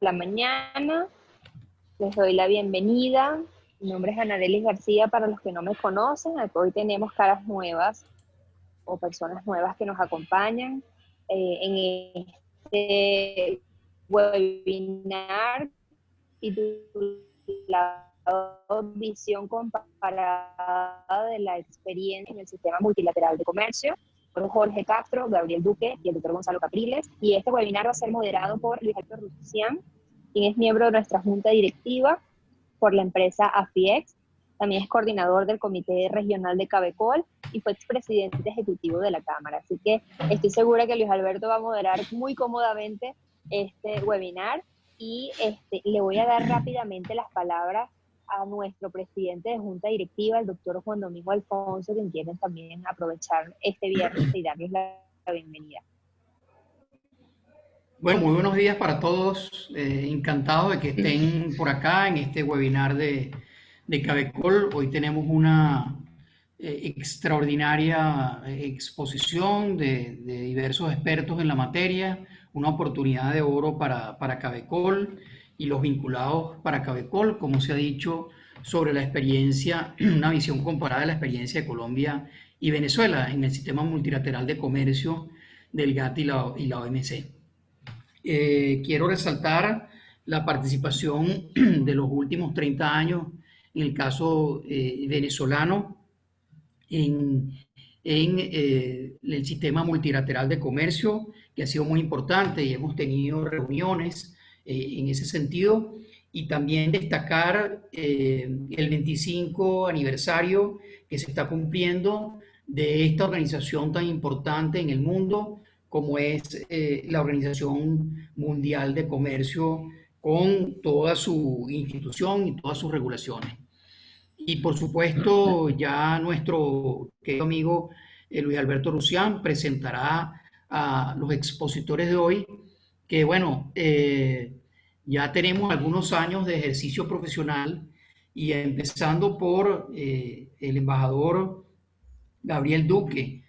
la mañana. Les doy la bienvenida. Mi nombre es Anadelis García, para los que no me conocen. Hoy tenemos caras nuevas o personas nuevas que nos acompañan en este webinar titulado Visión comparada de la experiencia en el sistema multilateral de comercio, por Jorge Castro, Gabriel Duque y el doctor Gonzalo Capriles. Y este webinar va a ser moderado por Luis Alberto Rusián, quien es miembro de nuestra junta directiva por la empresa AFIEX. También es coordinador del Comité Regional de Cabecol y fue expresidente ejecutivo de la Cámara. Así que estoy segura que Luis Alberto va a moderar muy cómodamente este webinar y le voy a dar rápidamente las palabras a nuestro presidente de junta directiva, el doctor Juan Domingo Alfonso, quien quieren también aprovechar este viernes y darles la bienvenida. Bueno, muy buenos días para todos. Encantado de que estén por acá en este webinar de Cabecol. Hoy tenemos una extraordinaria exposición de diversos expertos en la materia, una oportunidad de oro para Cabecol y los vinculados para Cabecol, como se ha dicho, sobre la experiencia, una visión comparada de la experiencia de Colombia y Venezuela en el sistema multilateral de comercio del GATT y la OMC. Quiero resaltar la participación de los últimos 30 años en el caso venezolano en el sistema multilateral de comercio, que ha sido muy importante y hemos tenido reuniones en ese sentido. Y también destacar el 25 aniversario que se está cumpliendo de esta organización tan importante en el mundo como es la Organización Mundial de Comercio, con toda su institución y todas sus regulaciones. Y por supuesto, ya nuestro querido amigo Luis Alberto Rusián presentará a los expositores de hoy, que bueno, ya tenemos algunos años de ejercicio profesional, y empezando por el embajador Gabriel Duque,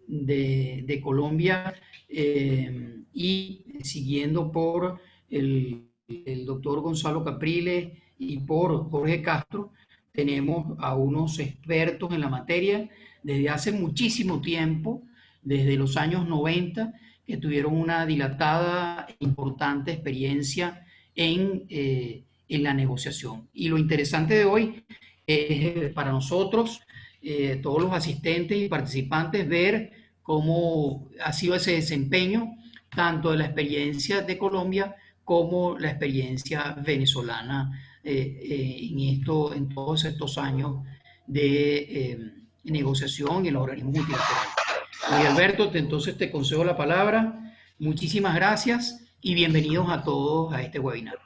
de Colombia, y siguiendo por el doctor Gonzalo Capriles y por Jorge Castro. Tenemos a unos expertos en la materia desde hace muchísimo tiempo, desde los años 90, que tuvieron una dilatada e importante experiencia en la negociación. Y lo interesante de hoy es para nosotros, todos los asistentes y participantes, ver cómo ha sido ese desempeño, tanto de la experiencia de Colombia como la experiencia venezolana en todos estos años de negociación en los organismos multilaterales. Luis Alberto, entonces te concedo la palabra. Muchísimas gracias y bienvenidos a todos a este webinar.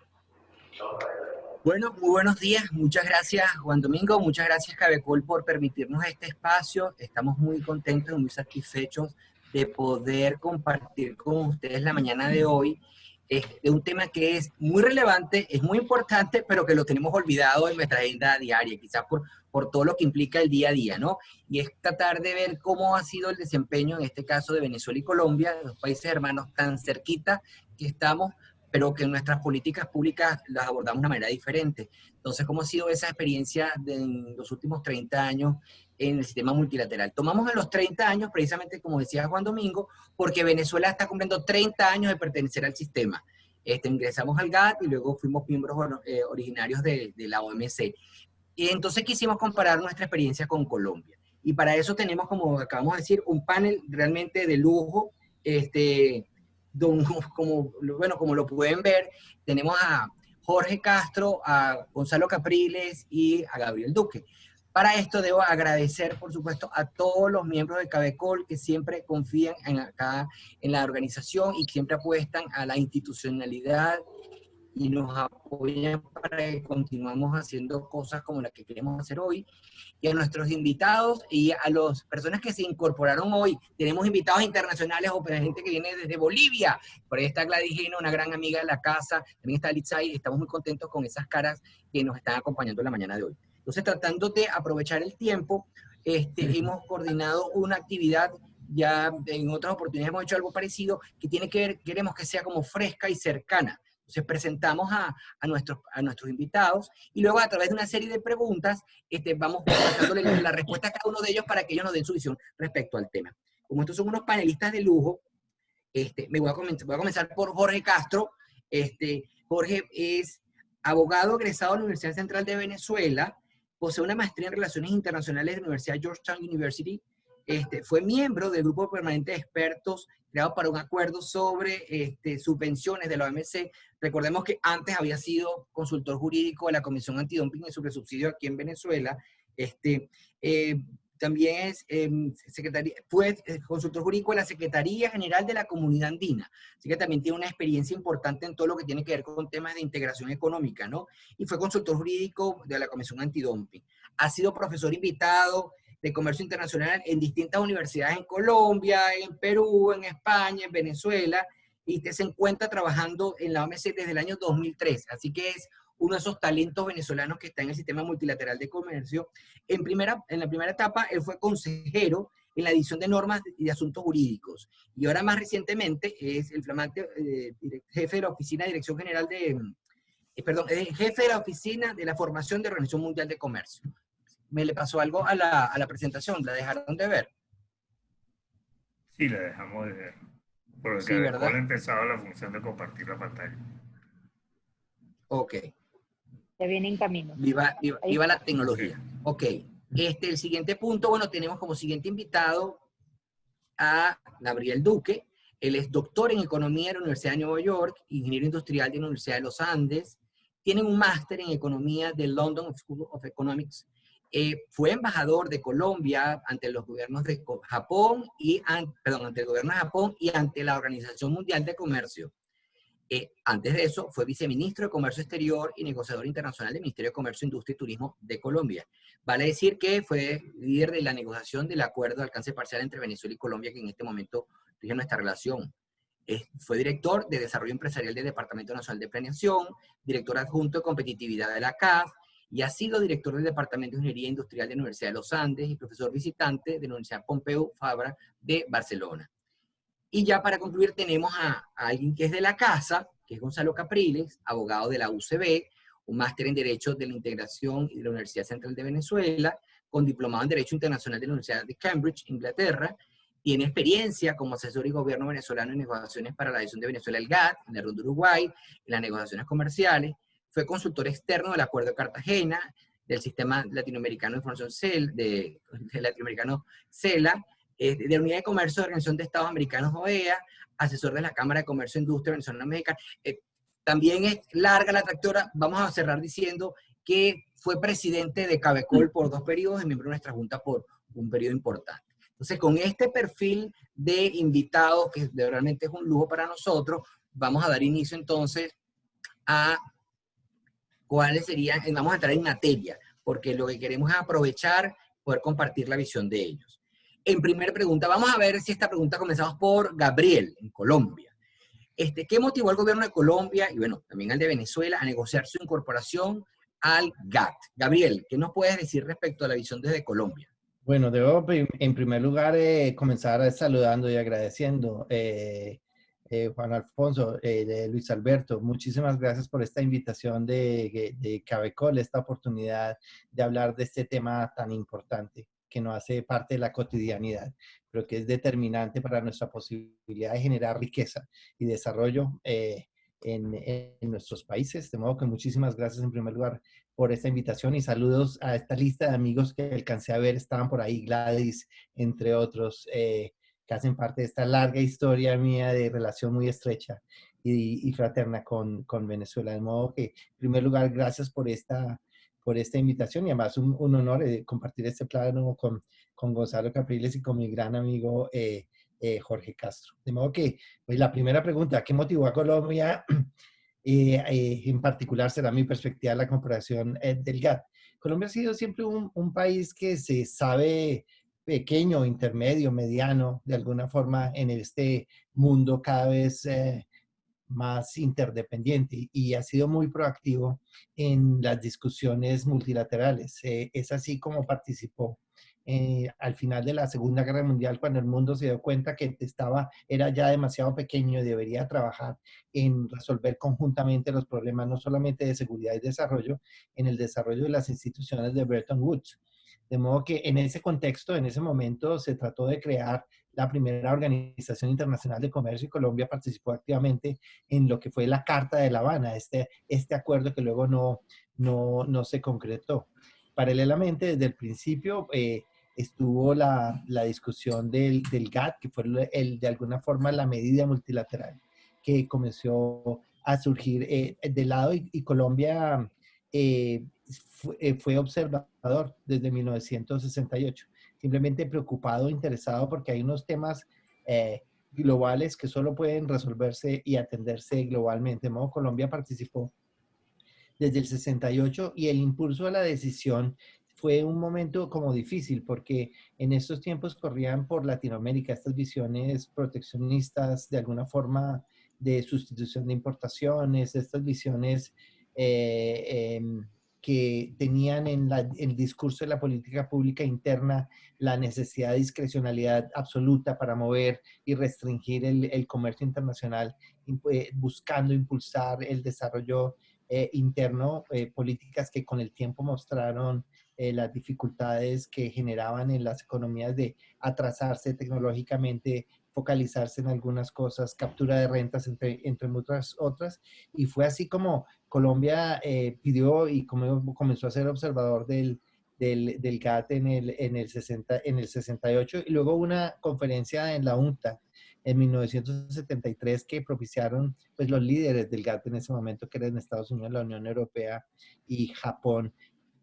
Bueno, muy buenos días. Muchas gracias, Juan Domingo. Muchas gracias, Cabecol, por permitirnos este espacio. Estamos muy contentos y muy satisfechos de poder compartir con ustedes la mañana de hoy de un tema que es muy relevante, es muy importante, pero que lo tenemos olvidado en nuestra agenda diaria, quizás por todo lo que implica el día a día, ¿no? Y es tratar de ver cómo ha sido el desempeño, en este caso de Venezuela y Colombia, los países hermanos tan cerquita que estamos, pero que en nuestras políticas públicas las abordamos de una manera diferente. Entonces, ¿cómo ha sido esa experiencia en los últimos 30 años en el sistema multilateral? Tomamos en los 30 años, precisamente como decía Juan Domingo, porque Venezuela está cumpliendo 30 años de pertenecer al sistema. Ingresamos al GATT y luego fuimos miembros originarios de la OMC. Y entonces quisimos comparar nuestra experiencia con Colombia. Y para eso tenemos, como acabamos de decir, un panel realmente de lujo, como lo pueden ver, tenemos a Jorge Castro, a Gonzalo Capriles y a Gabriel Duque. Para esto debo agradecer, por supuesto, a todos los miembros de Cabecol que siempre confían acá en la organización y siempre apuestan a la institucionalidad y nos apoyan para que continuemos haciendo cosas como las que queremos hacer hoy. Y a nuestros invitados y a las personas que se incorporaron hoy. Tenemos invitados internacionales o gente que viene desde Bolivia. Por ahí está Gladys Gino, una gran amiga de la casa. También está Litzai. Estamos muy contentos con esas caras que nos están acompañando en la mañana de hoy. Entonces, tratando de aprovechar el tiempo, hemos coordinado una actividad. Ya en otras oportunidades hemos hecho algo parecido, que tiene que ver, queremos que sea como fresca y cercana. Entonces presentamos a nuestros invitados y luego a través de una serie de preguntas vamos dándole la respuesta a cada uno de ellos para que ellos nos den su visión respecto al tema. Como estos son unos panelistas de lujo, voy a comenzar por Jorge Castro. Jorge es abogado egresado de la Universidad Central de Venezuela, posee una maestría en Relaciones Internacionales de la Universidad Georgetown University, fue miembro del grupo permanente de expertos creado para un acuerdo sobre subvenciones de la OMC. Recordemos que antes había sido consultor jurídico de la Comisión Antidumping y sobre subsidio aquí en Venezuela. También fue consultor jurídico de la Secretaría General de la Comunidad Andina, así que también tiene una experiencia importante en todo lo que tiene que ver con temas de integración económica, ¿no? Y fue consultor jurídico de la Comisión Antidumping. Ha sido profesor invitado de comercio internacional en distintas universidades en Colombia, en Perú, en España, en Venezuela, y se encuentra trabajando en la OMC desde el año 2003, así que es uno de esos talentos venezolanos que está en el sistema multilateral de comercio. En la primera etapa, él fue consejero en la edición de normas y de asuntos jurídicos, y ahora más recientemente es el flamante jefe de la Oficina de Dirección General jefe de la Oficina de la Formación de Organización Mundial de Comercio. ¿Me le pasó algo a la presentación? ¿La dejaron de ver? Sí, la dejamos de ver. Porque Sí, ¿verdad? ha empezado la función de compartir la pantalla. Ok. Ya viene en camino. Viva la tecnología. Ok. El siguiente punto, bueno, tenemos como siguiente invitado a Gabriel Duque. Él es doctor en Economía de la Universidad de Nueva York, ingeniero industrial de la Universidad de los Andes, tiene un máster en Economía del London School of Economics. Fue embajador de Colombia ante los gobiernos de Japón ante el gobierno de Japón y ante la Organización Mundial de Comercio. Antes de eso, fue viceministro de Comercio Exterior y negociador internacional del Ministerio de Comercio, Industria y Turismo de Colombia. Vale decir que fue líder de la negociación del acuerdo de alcance parcial entre Venezuela y Colombia, que en este momento rige nuestra relación. Fue director de Desarrollo Empresarial del Departamento Nacional de Planeación, director adjunto de Competitividad de la CAF, y ha sido director del Departamento de Ingeniería Industrial de la Universidad de los Andes y profesor visitante de la Universidad Pompeu Fabra de Barcelona. Y ya para concluir tenemos a alguien que es de la casa, que es Gonzalo Capriles, abogado de la UCB, un máster en Derecho de la Integración y de la Universidad Central de Venezuela, con diplomado en Derecho Internacional de la Universidad de Cambridge, Inglaterra. Tiene experiencia como asesor y gobierno venezolano en negociaciones para la adhesión de Venezuela al GATT, en la Ronda de Uruguay, en las negociaciones comerciales. Fue consultor externo del Acuerdo de Cartagena, del Sistema Latinoamericano de Información Latinoamericano CELA, de la Unidad de Comercio de la Organización de Estados Americanos, OEA, asesor de la Cámara de Comercio e Industria Venezolana Mexicana. También es larga la trayectoria. Vamos a cerrar diciendo que fue presidente de Cabecol por 2 periodos y miembro de nuestra junta por un periodo importante. Entonces, con este perfil de invitados, que realmente es un lujo para nosotros, vamos a dar inicio entonces a cuáles serían, vamos a entrar en materia, porque lo que queremos es aprovechar, poder compartir la visión de ellos. En primera pregunta, vamos a ver si esta pregunta comenzamos por Gabriel, en Colombia. ¿Qué motivó al gobierno de Colombia, y bueno, también al de Venezuela, a negociar su incorporación al GATT? Gabriel, ¿qué nos puedes decir respecto a la visión desde Colombia? Bueno, debo en primer lugar comenzar saludando y agradeciendo Juan Alfonso, Luis Alberto, muchísimas gracias por esta invitación de Cabecol, esta oportunidad de hablar de este tema tan importante que no hace parte de la cotidianidad, pero que es determinante para nuestra posibilidad de generar riqueza y desarrollo en nuestros países. De modo que muchísimas gracias en primer lugar por esta invitación y saludos a esta lista de amigos que alcancé a ver. Estaban por ahí Gladys, entre otros, que hacen parte de esta larga historia mía de relación muy estrecha y fraterna con Venezuela. De modo que, en primer lugar, gracias por esta invitación y además un honor compartir este plano con Gonzalo Capriles y con mi gran amigo Jorge Castro. De modo que, pues, la primera pregunta, ¿qué motivó a Colombia? En particular será mi perspectiva de la comparación del GATT. Colombia ha sido siempre un país que se sabe pequeño, intermedio, mediano, de alguna forma en este mundo cada vez más interdependiente y ha sido muy proactivo en las discusiones multilaterales. Es así como participó al final de la Segunda Guerra Mundial, cuando el mundo se dio cuenta que era ya demasiado pequeño y debería trabajar en resolver conjuntamente los problemas, no solamente de seguridad y desarrollo, en el desarrollo de las instituciones de Bretton Woods. De modo que en ese contexto, en ese momento, se trató de crear la primera Organización Internacional de Comercio, y Colombia participó activamente en lo que fue la Carta de La Habana, este acuerdo que luego no se concretó. Paralelamente, desde el principio, estuvo la discusión del GATT, que fue de alguna forma la medida multilateral que comenzó a surgir de lado, y Colombia fue observador desde 1968, simplemente preocupado, interesado, porque hay unos temas globales que solo pueden resolverse y atenderse globalmente. De modo, Colombia participó desde el 68, y el impulso a la decisión fue un momento como difícil, porque en estos tiempos corrían por Latinoamérica estas visiones proteccionistas, de alguna forma de sustitución de importaciones, estas visiones que tenían en el discurso de la política pública interna la necesidad de discrecionalidad absoluta para mover y restringir el comercio internacional, buscando impulsar el desarrollo interno, políticas que con el tiempo mostraron las dificultades que generaban en las economías de atrasarse tecnológicamente, focalizarse en algunas cosas, captura de rentas, entre muchas otras. Y fue así como Colombia pidió y comenzó a ser observador del GATT en el 68, y luego una conferencia en la UNCTAD en 1973 que propiciaron pues, los líderes del GATT en ese momento, que eran Estados Unidos, la Unión Europea y Japón,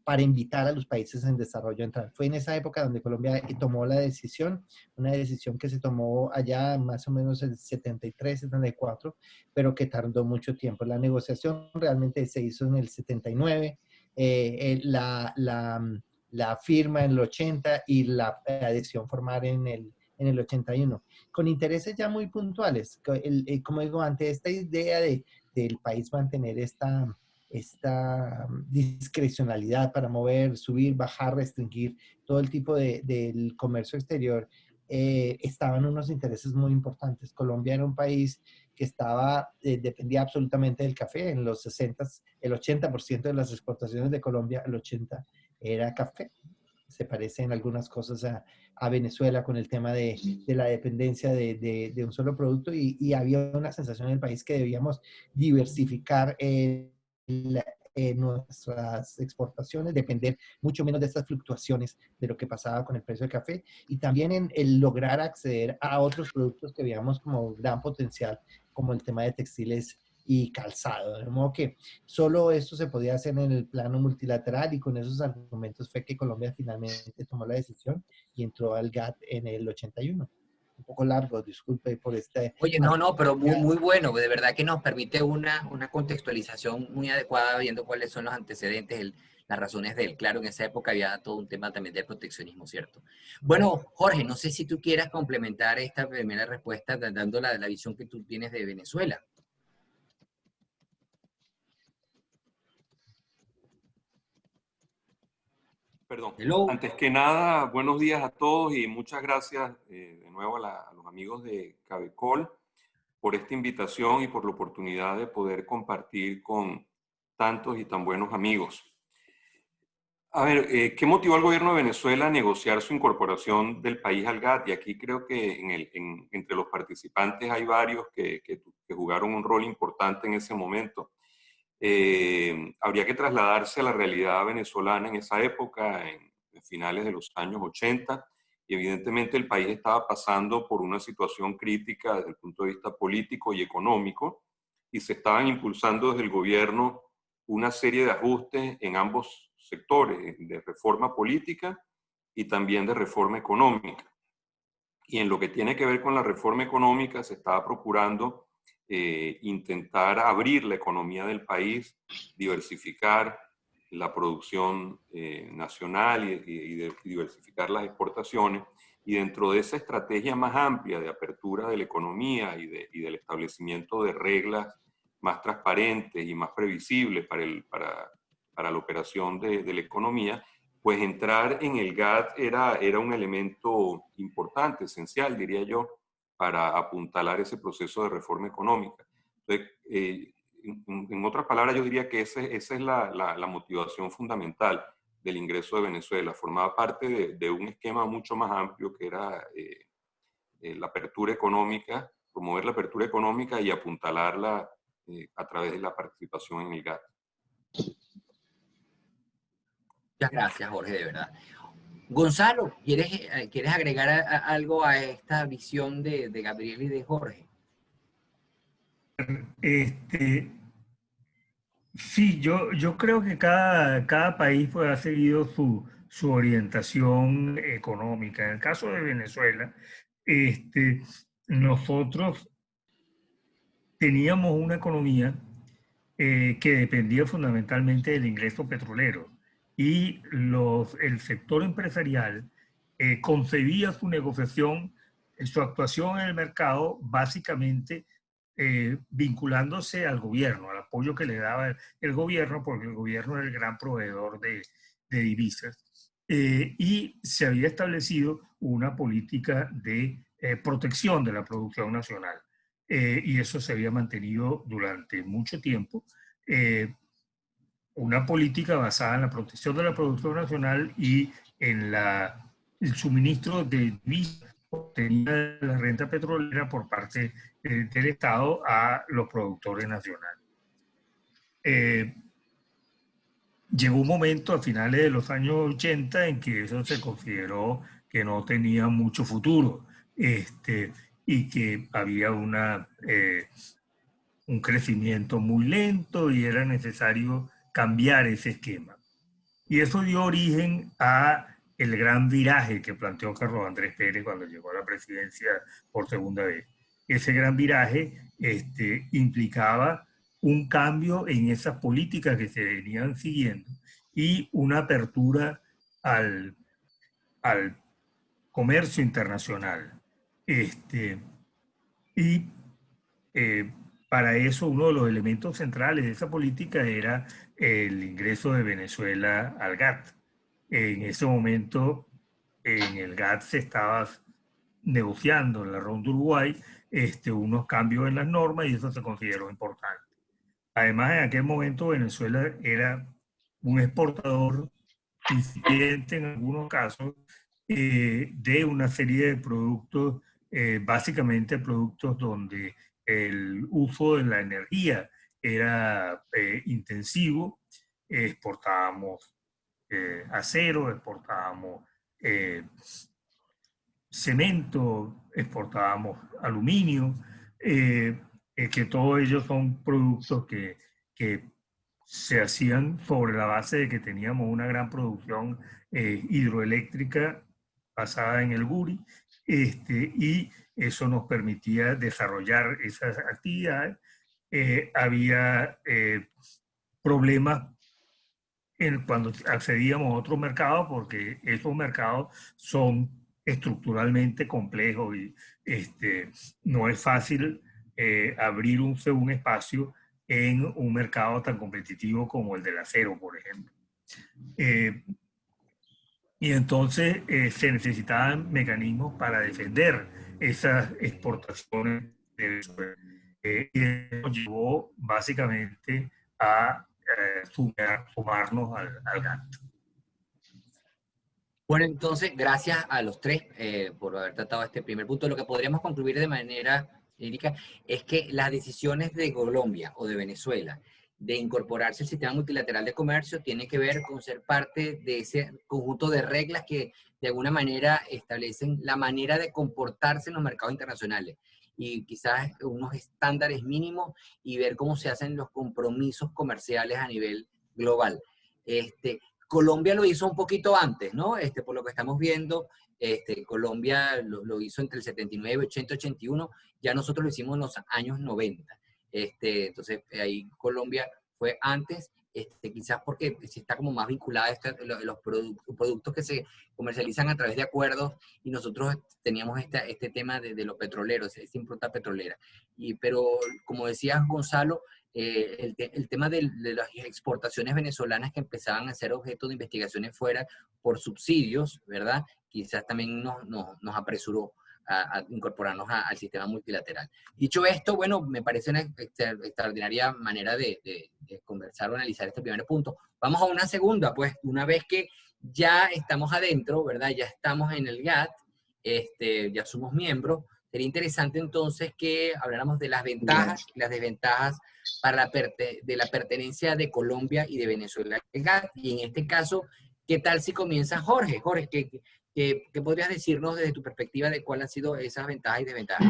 para invitar a los países en desarrollo a entrar. Fue en esa época donde Colombia tomó la decisión, una decisión que se tomó allá más o menos en 73, 74, pero que tardó mucho tiempo. La negociación realmente se hizo en el 79, la firma en el 80 y la adhesión formal en el 81, con intereses ya muy puntuales. Como digo, ante esta idea del país mantener esta discrecionalidad para mover, subir, bajar, restringir todo el tipo del comercio exterior, estaban unos intereses muy importantes. Colombia era un país que dependía absolutamente del café. En los 60, el 80% de las exportaciones de Colombia, el 80% era café. Se parece en algunas cosas a Venezuela con el tema de la dependencia de un solo producto, y había una sensación en el país que debíamos diversificar nuestras exportaciones, depender mucho menos de estas fluctuaciones de lo que pasaba con el precio del café, y también en el lograr acceder a otros productos que veíamos como gran potencial, como el tema de textiles y calzado. De modo que solo esto se podía hacer en el plano multilateral, y con esos argumentos fue que Colombia finalmente tomó la decisión y entró al GATT en el 81. Un poco largo, disculpe por este... Oye, no, pero muy bueno. De verdad que nos permite una contextualización muy adecuada, viendo cuáles son los antecedentes, las razones de él. Claro, en esa época había todo un tema también del proteccionismo, ¿cierto? Bueno, Jorge, no sé si tú quieras complementar esta primera respuesta dando la visión que tú tienes de Venezuela. Perdón. Hello. Antes que nada, buenos días a todos y muchas gracias de nuevo a los amigos de Cabecol por esta invitación y por la oportunidad de poder compartir con tantos y tan buenos amigos. A ver, ¿qué motivó al gobierno de Venezuela a negociar su incorporación del país al GATT? Y aquí creo que entre los participantes hay varios que jugaron un rol importante en ese momento. Habría que trasladarse a la realidad venezolana en esa época, en finales de los años 80, y evidentemente el país estaba pasando por una situación crítica desde el punto de vista político y económico, y se estaban impulsando desde el gobierno una serie de ajustes en ambos sectores, de reforma política y también de reforma económica. Y en lo que tiene que ver con la reforma económica, se estaba procurando intentar abrir la economía del país, diversificar la producción nacional y diversificar las exportaciones. Y dentro de esa estrategia más amplia de apertura de la economía y del establecimiento de reglas más transparentes y más previsibles para la operación de la economía, pues entrar en el GATT era un elemento importante, esencial, diría yo, para apuntalar ese proceso de reforma económica. Entonces, en otras palabras, yo diría que esa es la motivación fundamental del ingreso de Venezuela. Formaba parte de un esquema mucho más amplio que era la apertura económica, promover la apertura económica y apuntalarla a través de la participación en el GATT. Muchas gracias, Jorge, de verdad. Gonzalo, ¿quieres agregar algo a esta visión de Gabriel y de Jorge? Sí, yo creo que cada país pues, ha seguido su orientación económica. En el caso de Venezuela, nosotros teníamos una economía que dependía fundamentalmente del ingreso petrolero y el sector empresarial concebía su negociación, su actuación en el mercado básicamente vinculándose al gobierno, al apoyo que le daba el gobierno, porque el gobierno era el gran proveedor de divisas. Y se había establecido una política de protección de la producción nacional. Y eso se había mantenido durante mucho tiempo. Una política basada en la protección de la producción nacional y en el suministro de divisas obtenida de la renta petrolera por parte del Estado a los productores nacionales. Llegó un momento a finales de los años 80 en que eso se consideró que no tenía mucho futuro y que había un crecimiento muy lento y era necesario cambiar ese esquema. Y eso dio origen a el gran viraje que planteó Carlos Andrés Pérez cuando llegó a la presidencia por segunda vez. Ese gran viraje implicaba un cambio en esas políticas que se venían siguiendo y una apertura al comercio internacional. Para eso uno de los elementos centrales de esa política era el ingreso de Venezuela al GATT. En ese momento en el GATT se estaba negociando en la ronda Uruguay unos cambios en las normas y eso se consideró importante. Además, en aquel momento Venezuela era un exportador incipiente en algunos casos de una serie de productos, básicamente productos donde el uso de la energía era intensivo. Exportábamos acero, exportábamos cemento, exportábamos aluminio, que todos ellos son productos que se hacían sobre la base de que teníamos una gran producción hidroeléctrica basada en el Guri, y eso nos permitía desarrollar esas actividades. Había problemas cuando accedíamos a otros mercados porque esos mercados son estructuralmente complejos y no es fácil abrir un espacio en un mercado tan competitivo como el del acero, por ejemplo. Y entonces se necesitaban mecanismos para defender esas exportaciones de Venezuela. Y eso llevó básicamente a sumarnos al GATT. Bueno, entonces, gracias a los tres por haber tratado este primer punto. Lo que podríamos concluir de manera lírica es que las decisiones de Colombia o de Venezuela de incorporarse al sistema multilateral de comercio tienen que ver con ser parte de ese conjunto de reglas que de alguna manera establecen la manera de comportarse en los mercados internacionales y quizás unos estándares mínimos y ver cómo se hacen los compromisos comerciales a nivel global. Colombia lo hizo un poquito antes, ¿no? Por lo que estamos viendo, Colombia lo hizo entre el 79, 80, 81, ya nosotros lo hicimos en los años 90. Entonces, ahí Colombia fue antes, quizás porque se está como más vinculada a los productos que se comercializan a través de acuerdos y nosotros teníamos este tema de los petroleros, esta impronta petrolera. Pero, como decía Gonzalo, el tema de las exportaciones venezolanas que empezaban a ser objeto de investigaciones fuera por subsidios, ¿verdad? Quizás también nos apresuró a incorporarnos al sistema multilateral. Dicho esto, bueno, me parece una extraordinaria manera de conversar o analizar este primer punto. Vamos a una segunda, pues, una vez que ya estamos adentro, ¿verdad? Ya estamos en el GATT, ya somos miembros. Sería interesante entonces que habláramos de las ventajas y las desventajas de la pertenencia de Colombia y de Venezuela al GATT. Y en este caso, ¿qué tal si comienza Jorge? Jorge, ¿qué podrías decirnos desde tu perspectiva de cuáles han sido esas ventajas y desventajas?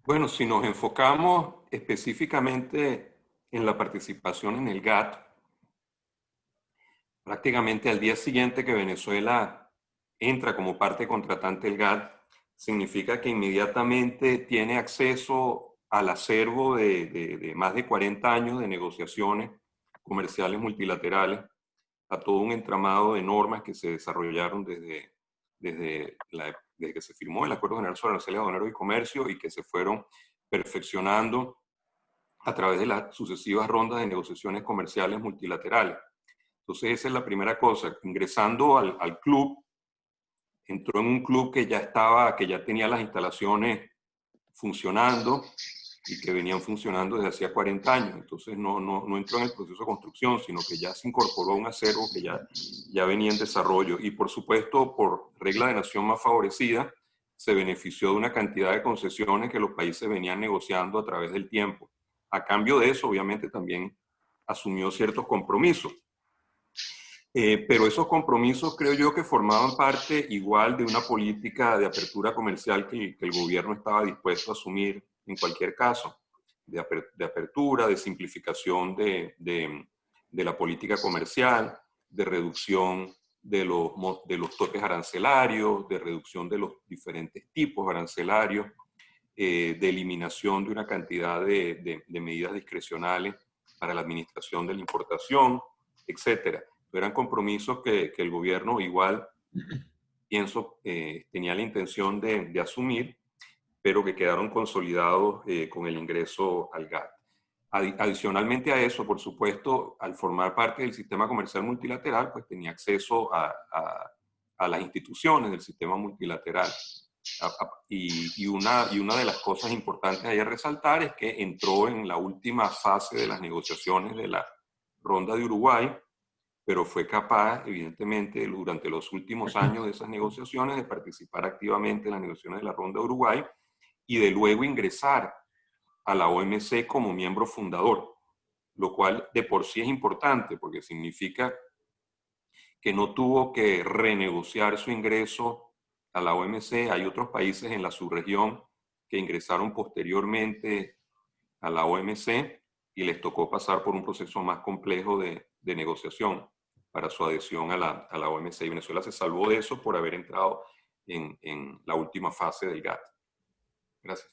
Bueno, si nos enfocamos específicamente en la participación en el GATT, prácticamente al día siguiente que Venezuela entra como parte contratante del GATT, significa que inmediatamente tiene acceso al acervo de más de 40 años de negociaciones comerciales multilaterales, a todo un entramado de normas que se desarrollaron desde que se firmó el Acuerdo General sobre Aranceles Aduaneros y Comercio y que se fueron perfeccionando a través de las sucesivas rondas de negociaciones comerciales multilaterales. Entonces esa es la primera cosa. Ingresando al club, entró en un club que ya tenía las instalaciones funcionando y que venían funcionando desde hacía 40 años. Entonces no entró en el proceso de construcción, sino que ya se incorporó a un acervo que ya venía en desarrollo. Y por supuesto, por regla de nación más favorecida, se benefició de una cantidad de concesiones que los países venían negociando a través del tiempo. A cambio de eso, obviamente, también asumió ciertos compromisos. Pero esos compromisos creo yo que formaban parte igual de una política de apertura comercial que el gobierno estaba dispuesto a asumir en cualquier caso, de apertura, de simplificación de la política comercial, de reducción de los topes arancelarios, de reducción de los diferentes tipos arancelarios, de eliminación de una cantidad de medidas discrecionales para la administración de la importación, etcétera. Eran compromisos que el gobierno igual, pienso, tenía la intención de asumir, pero que quedaron consolidados con el ingreso al GATT. Adicionalmente a eso, por supuesto, al formar parte del sistema comercial multilateral, pues tenía acceso a las instituciones del sistema multilateral. Y una de las cosas importantes ahí a resaltar es que entró en la última fase de las negociaciones de la ronda de Uruguay, pero fue capaz, evidentemente, durante los últimos años de esas negociaciones, de participar activamente en las negociaciones de la ronda de Uruguay y de luego ingresar a la OMC como miembro fundador, lo cual de por sí es importante porque significa que no tuvo que renegociar su ingreso a la OMC. Hay otros países en la subregión que ingresaron posteriormente a la OMC y les tocó pasar por un proceso más complejo de negociación para su adhesión a la OMC. Y Venezuela se salvó de eso por haber entrado en la última fase del GATT. Gracias.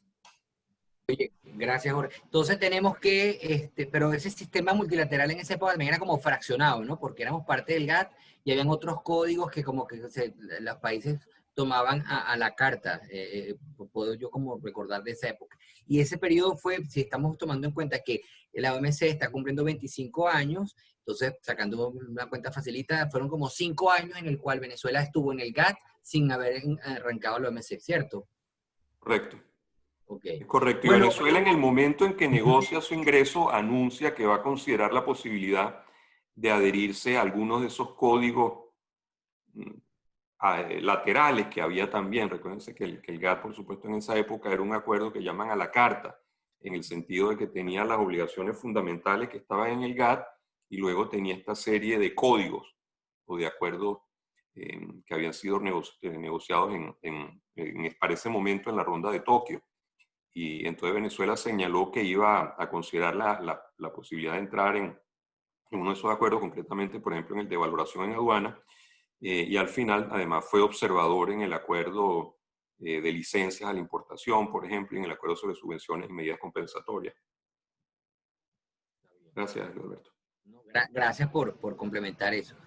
Oye, gracias, Jorge. Entonces tenemos que, pero ese sistema multilateral en esa época también era como fraccionado, ¿no? Porque éramos parte del GATT y habían otros códigos que como que los países tomaban a la carta. Puedo yo como recordar de esa época. Y ese periodo fue, si estamos tomando en cuenta que la OMC está cumpliendo 25 años, entonces sacando una cuenta facilita, fueron como 5 años en el cual Venezuela estuvo en el GATT sin haber arrancado la OMC, ¿cierto? Correcto. Okay. Es correcto. Y bueno, Venezuela en el momento en que negocia su ingreso anuncia que va a considerar la posibilidad de adherirse a algunos de esos códigos laterales que había también. Recuérdense que el GATT, por supuesto, en esa época era un acuerdo que llaman a la carta, en el sentido de que tenía las obligaciones fundamentales que estaban en el GATT y luego tenía esta serie de códigos o de acuerdos que habían sido negociados para ese momento en la ronda de Tokio. Y entonces Venezuela señaló que iba a considerar la posibilidad de entrar en uno de esos acuerdos, concretamente, por ejemplo, en el de valoración en aduana, y al final, además, fue observador en el acuerdo de licencias a la importación, por ejemplo, y en el acuerdo sobre subvenciones y medidas compensatorias. Gracias, Alberto. Gracias por complementar eso.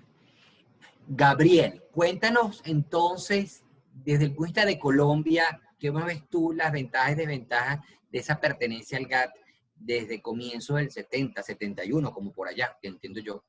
Gabriel, cuéntanos entonces, desde el punto de vista de Colombia, ¿qué ves tú las ventajas y desventajas de esa pertenencia al GATT desde comienzos del 70, 71, como por allá, que entiendo yo.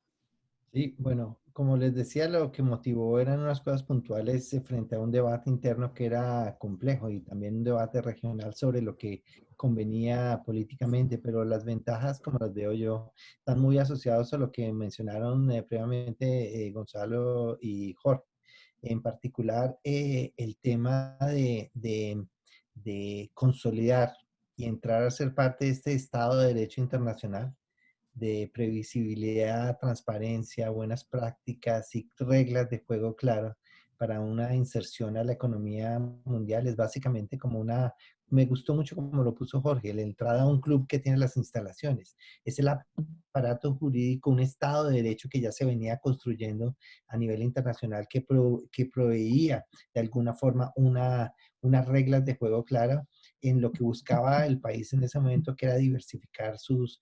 Sí, bueno, como les decía, lo que motivó eran unas cosas puntuales frente a un debate interno que era complejo y también un debate regional sobre lo que convenía políticamente, pero las ventajas, como las veo yo, están muy asociados a lo que mencionaron previamente Gonzalo y Jorge. En particular, el tema de consolidar y entrar a ser parte de este Estado de Derecho Internacional, de previsibilidad, transparencia, buenas prácticas y reglas de juego claras para una inserción a la economía mundial. Es básicamente como una, me gustó mucho como lo puso Jorge, la entrada a un club que tiene las instalaciones. Es el aparato jurídico, un Estado de Derecho que ya se venía construyendo a nivel internacional que proveía de alguna forma unas reglas de juego claras en lo que buscaba el país en ese momento, que era diversificar sus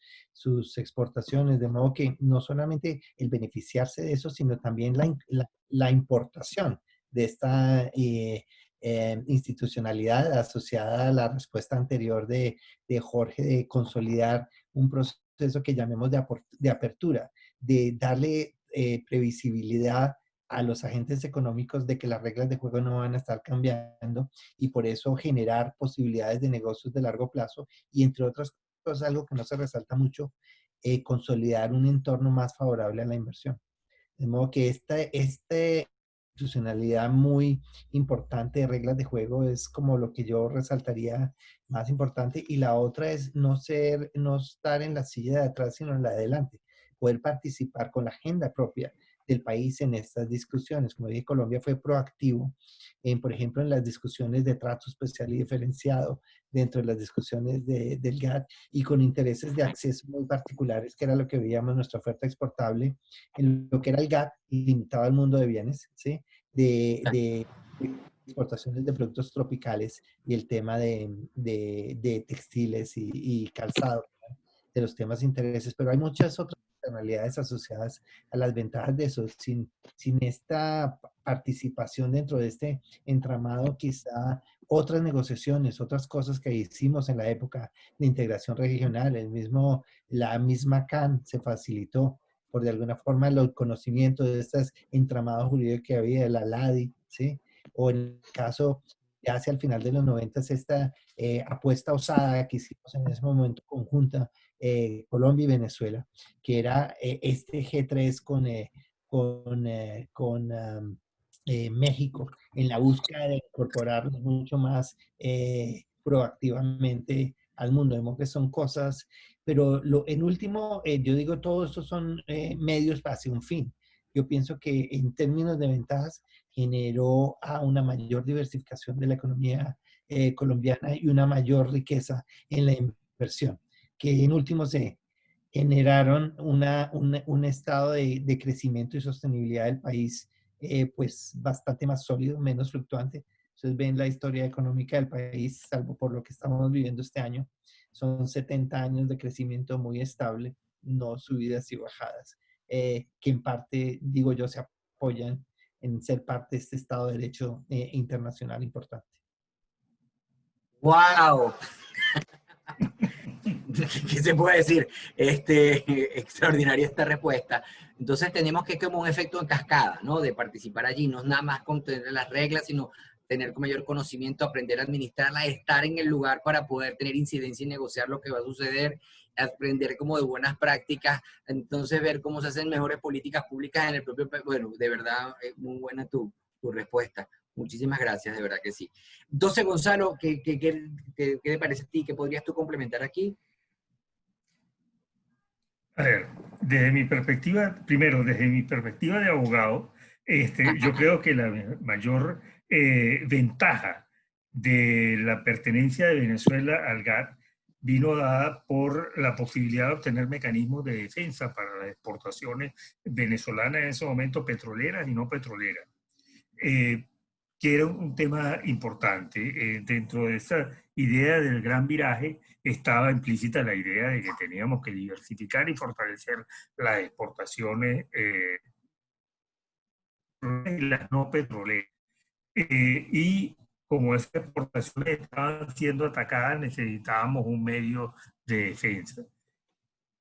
exportaciones, de modo que no solamente el beneficiarse de eso, sino también la importación de esta institucionalidad asociada a la respuesta anterior de Jorge de consolidar un proceso que llamemos de apertura, de darle previsibilidad a los agentes económicos de que las reglas de juego no van a estar cambiando y por eso generar posibilidades de negocios de largo plazo y entre otras cosas, algo que no se resalta mucho, consolidar un entorno más favorable a la inversión. De modo que esta institucionalidad muy importante de reglas de juego es como lo que yo resaltaría más importante. Y la otra es no estar en la silla de atrás, sino en la de adelante. Poder participar con la agenda propia del país en estas discusiones. Como dije, Colombia fue proactivo, por ejemplo, en las discusiones de trato especial y diferenciado, dentro de las discusiones del GATT, y con intereses de acceso muy particulares, que era lo que veíamos en nuestra oferta exportable, en lo que era el GATT, limitado al mundo de bienes, ¿sí? De exportaciones de productos tropicales y el tema de textiles y calzado, ¿no? De los temas de intereses, pero hay muchas otras externalidades asociadas a las ventajas de eso. Sin esta participación dentro de este entramado, quizá otras negociaciones, otras cosas que hicimos en la época de integración regional, la misma CAN se facilitó por de alguna forma el conocimiento de estos entramados jurídicos que había, de la LADI, ¿sí? O en el caso, ya hacia el final de los 90, esta apuesta osada que hicimos en ese momento conjunta, Colombia y Venezuela, que era este G3 con México, en la búsqueda de incorporarnos mucho más proactivamente al mundo. Vemos que son cosas, pero en último, yo digo, todo esto son medios hacia un fin. Yo pienso que en términos de ventajas generó a una mayor diversificación de la economía colombiana y una mayor riqueza en la inversión, que en último se generaron un estado de crecimiento y sostenibilidad del país pues bastante más sólido, menos fluctuante. Ustedes ven la historia económica del país, salvo por lo que estamos viviendo este año, son 70 años de crecimiento muy estable, no subidas y bajadas, que en parte, digo yo, se apoyan en ser parte de este Estado de Derecho internacional importante. ¡Wow! ¿Qué se puede decir? Extraordinaria esta respuesta. Entonces tenemos que como un efecto en cascada, ¿no? De participar allí, no es nada más con tener las reglas, sino tener con mayor conocimiento, aprender a administrarlas, estar en el lugar para poder tener incidencia y negociar lo que va a suceder, aprender como de buenas prácticas, entonces ver cómo se hacen mejores políticas públicas en el propio país. Bueno, de verdad, muy buena tu respuesta. Muchísimas gracias, de verdad que sí. Entonces, Gonzalo, ¿qué te parece a ti? ¿Qué podrías tú complementar aquí? A ver, desde mi perspectiva, primero, desde mi perspectiva de abogado, yo creo que la mayor ventaja de la pertenencia de Venezuela al GATT vino dada por la posibilidad de obtener mecanismos de defensa para las exportaciones venezolanas en ese momento, petroleras y no petroleras, que era un tema importante. Dentro de esa idea del gran viraje estaba implícita la idea de que teníamos que diversificar y fortalecer las exportaciones y las no petroleras. Y como esas exportaciones estaban siendo atacadas, necesitábamos un medio de defensa.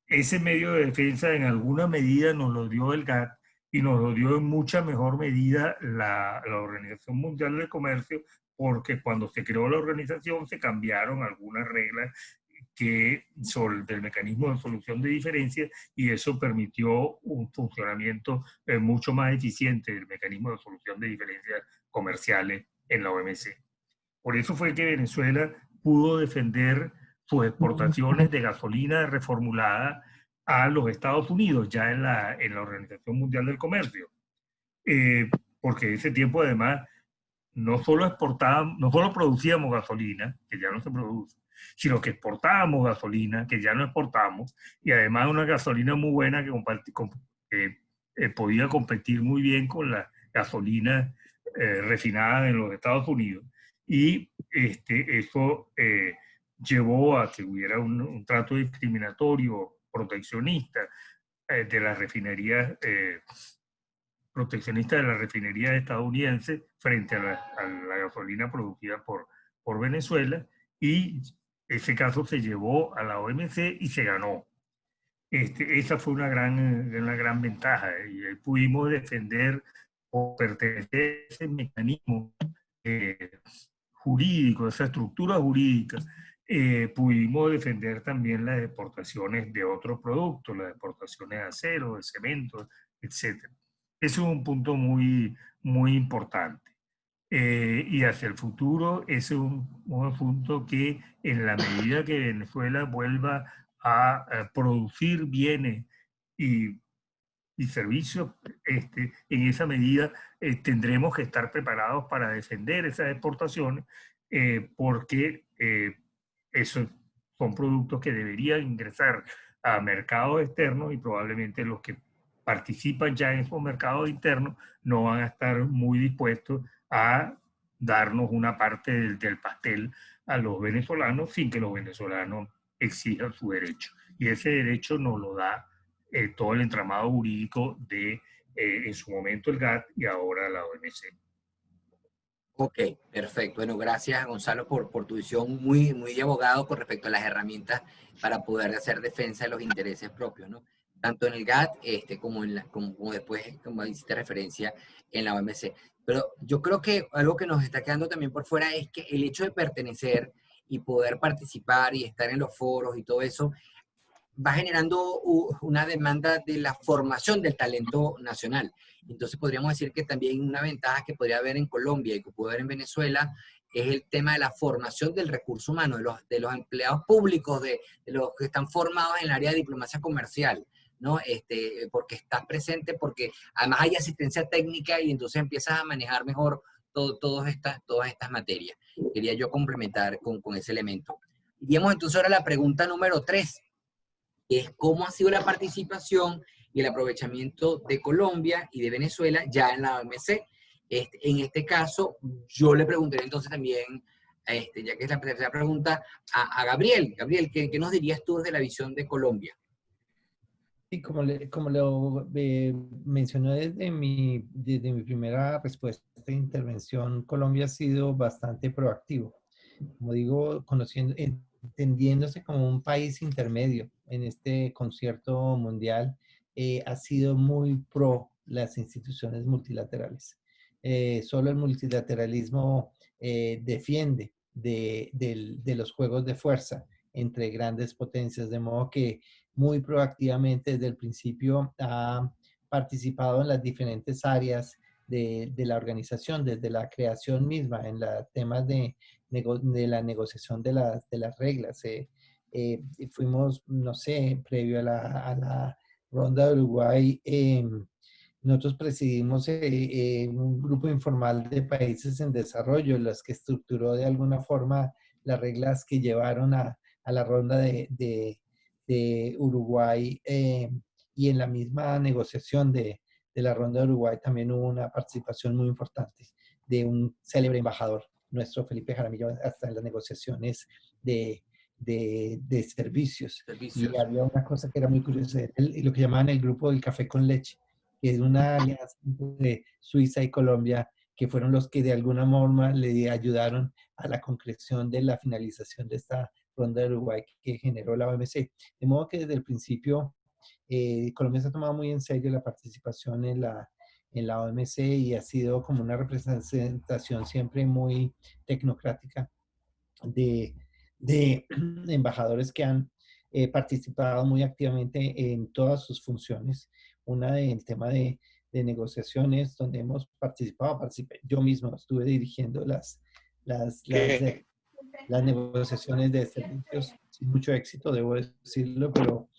Ese medio de defensa en alguna medida nos lo dio el GATT y nos lo dio en mucha mejor medida la Organización Mundial del Comercio, porque cuando se creó la organización se cambiaron algunas reglas del mecanismo de solución de diferencias, y eso permitió un funcionamiento mucho más eficiente del mecanismo de solución de diferencias comerciales en la OMC. Por eso fue que Venezuela pudo defender sus exportaciones de gasolina reformulada a los Estados Unidos, ya en la Organización Mundial del Comercio. Porque en ese tiempo, además, no solo producíamos gasolina, que ya no se produce, sino que exportábamos gasolina, que ya no exportamos, y además una gasolina muy buena que podía competir muy bien con la gasolina refinada en los Estados Unidos. Y eso llevó a que hubiera un trato discriminatorio, proteccionista de las refinerías, proteccionista de la refinería estadounidense frente a la gasolina producida por Venezuela, y ese caso se llevó a la OMC y se ganó. Esa fue una gran ventaja, y pudimos defender o pertenecer a ese mecanismo jurídico, esa estructura jurídica. Pudimos defender también las exportaciones de otros productos, las exportaciones de acero, de cemento, etc. Ese es un punto muy, muy importante. Y hacia el futuro, ese es un asunto que, en la medida que Venezuela vuelva a producir bienes y servicios, en esa medida tendremos que estar preparados para defender esas exportaciones, porque esos son productos que deberían ingresar a mercados externos, y probablemente los que participan ya en esos mercados internos no van a estar muy dispuestos a darnos una parte del pastel a los venezolanos sin que los venezolanos exijan su derecho. Y ese derecho nos lo da todo el entramado jurídico de, en su momento, el GATT y ahora la OMC. Ok, perfecto. Bueno, gracias, Gonzalo, por tu visión muy, muy de abogado con respecto a las herramientas para poder hacer defensa de los intereses propios, ¿no? Tanto en el GATT como después, como hiciste referencia, en la OMC. Pero yo creo que algo que nos está quedando también por fuera es que el hecho de pertenecer y poder participar y estar en los foros y todo eso va generando una demanda de la formación del talento nacional. Entonces podríamos decir que también una ventaja que podría haber en Colombia y que puede haber en Venezuela es el tema de la formación del recurso humano, de los empleados públicos, de los que están formados en el área de diplomacia comercial, ¿no? Porque estás presente, porque además hay asistencia técnica y entonces empiezas a manejar mejor todas estas materias. Quería yo complementar con ese elemento. Iríamos entonces ahora a la pregunta número 3. Es cómo ha sido la participación y el aprovechamiento de Colombia y de Venezuela ya en la OMC. En este caso, yo le preguntaré entonces también, ya que es la tercera pregunta, a Gabriel. Gabriel, ¿qué nos dirías tú desde la visión de Colombia? Sí, como lo mencioné desde mi primera respuesta de intervención, Colombia ha sido bastante proactivo. Como digo, entendiéndose como un país intermedio en este concierto mundial, ha sido muy pro las instituciones multilaterales. Solo el multilateralismo defiende de los juegos de fuerza entre grandes potencias, de modo que muy proactivamente desde el principio ha participado en las diferentes áreas de la organización, desde la creación misma, en los temas de la negociación de las reglas. Fuimos, no sé, previo a la ronda de Uruguay, nosotros presidimos un grupo informal de países en desarrollo, los que estructuró de alguna forma las reglas que llevaron a la ronda de Uruguay, y en la misma negociación de la ronda de Uruguay también hubo una participación muy importante de un célebre embajador, nuestro Felipe Jaramillo, hasta en las negociaciones de servicios. Y había una cosa que era muy curiosa, lo que llamaban el grupo del café con leche, que es una alianza de Suiza y Colombia, que fueron los que de alguna forma le ayudaron a la concreción de la finalización de esta ronda de Uruguay que generó la OMC. De modo que desde el principio Colombia se ha tomado muy en serio la participación en la OMC y ha sido como una representación siempre muy tecnocrática de, de embajadores que han participado muy activamente en todas sus funciones. Una del tema de negociaciones donde hemos participado, yo mismo estuve dirigiendo las, las, las negociaciones de servicios sin mucho éxito, debo decirlo, pero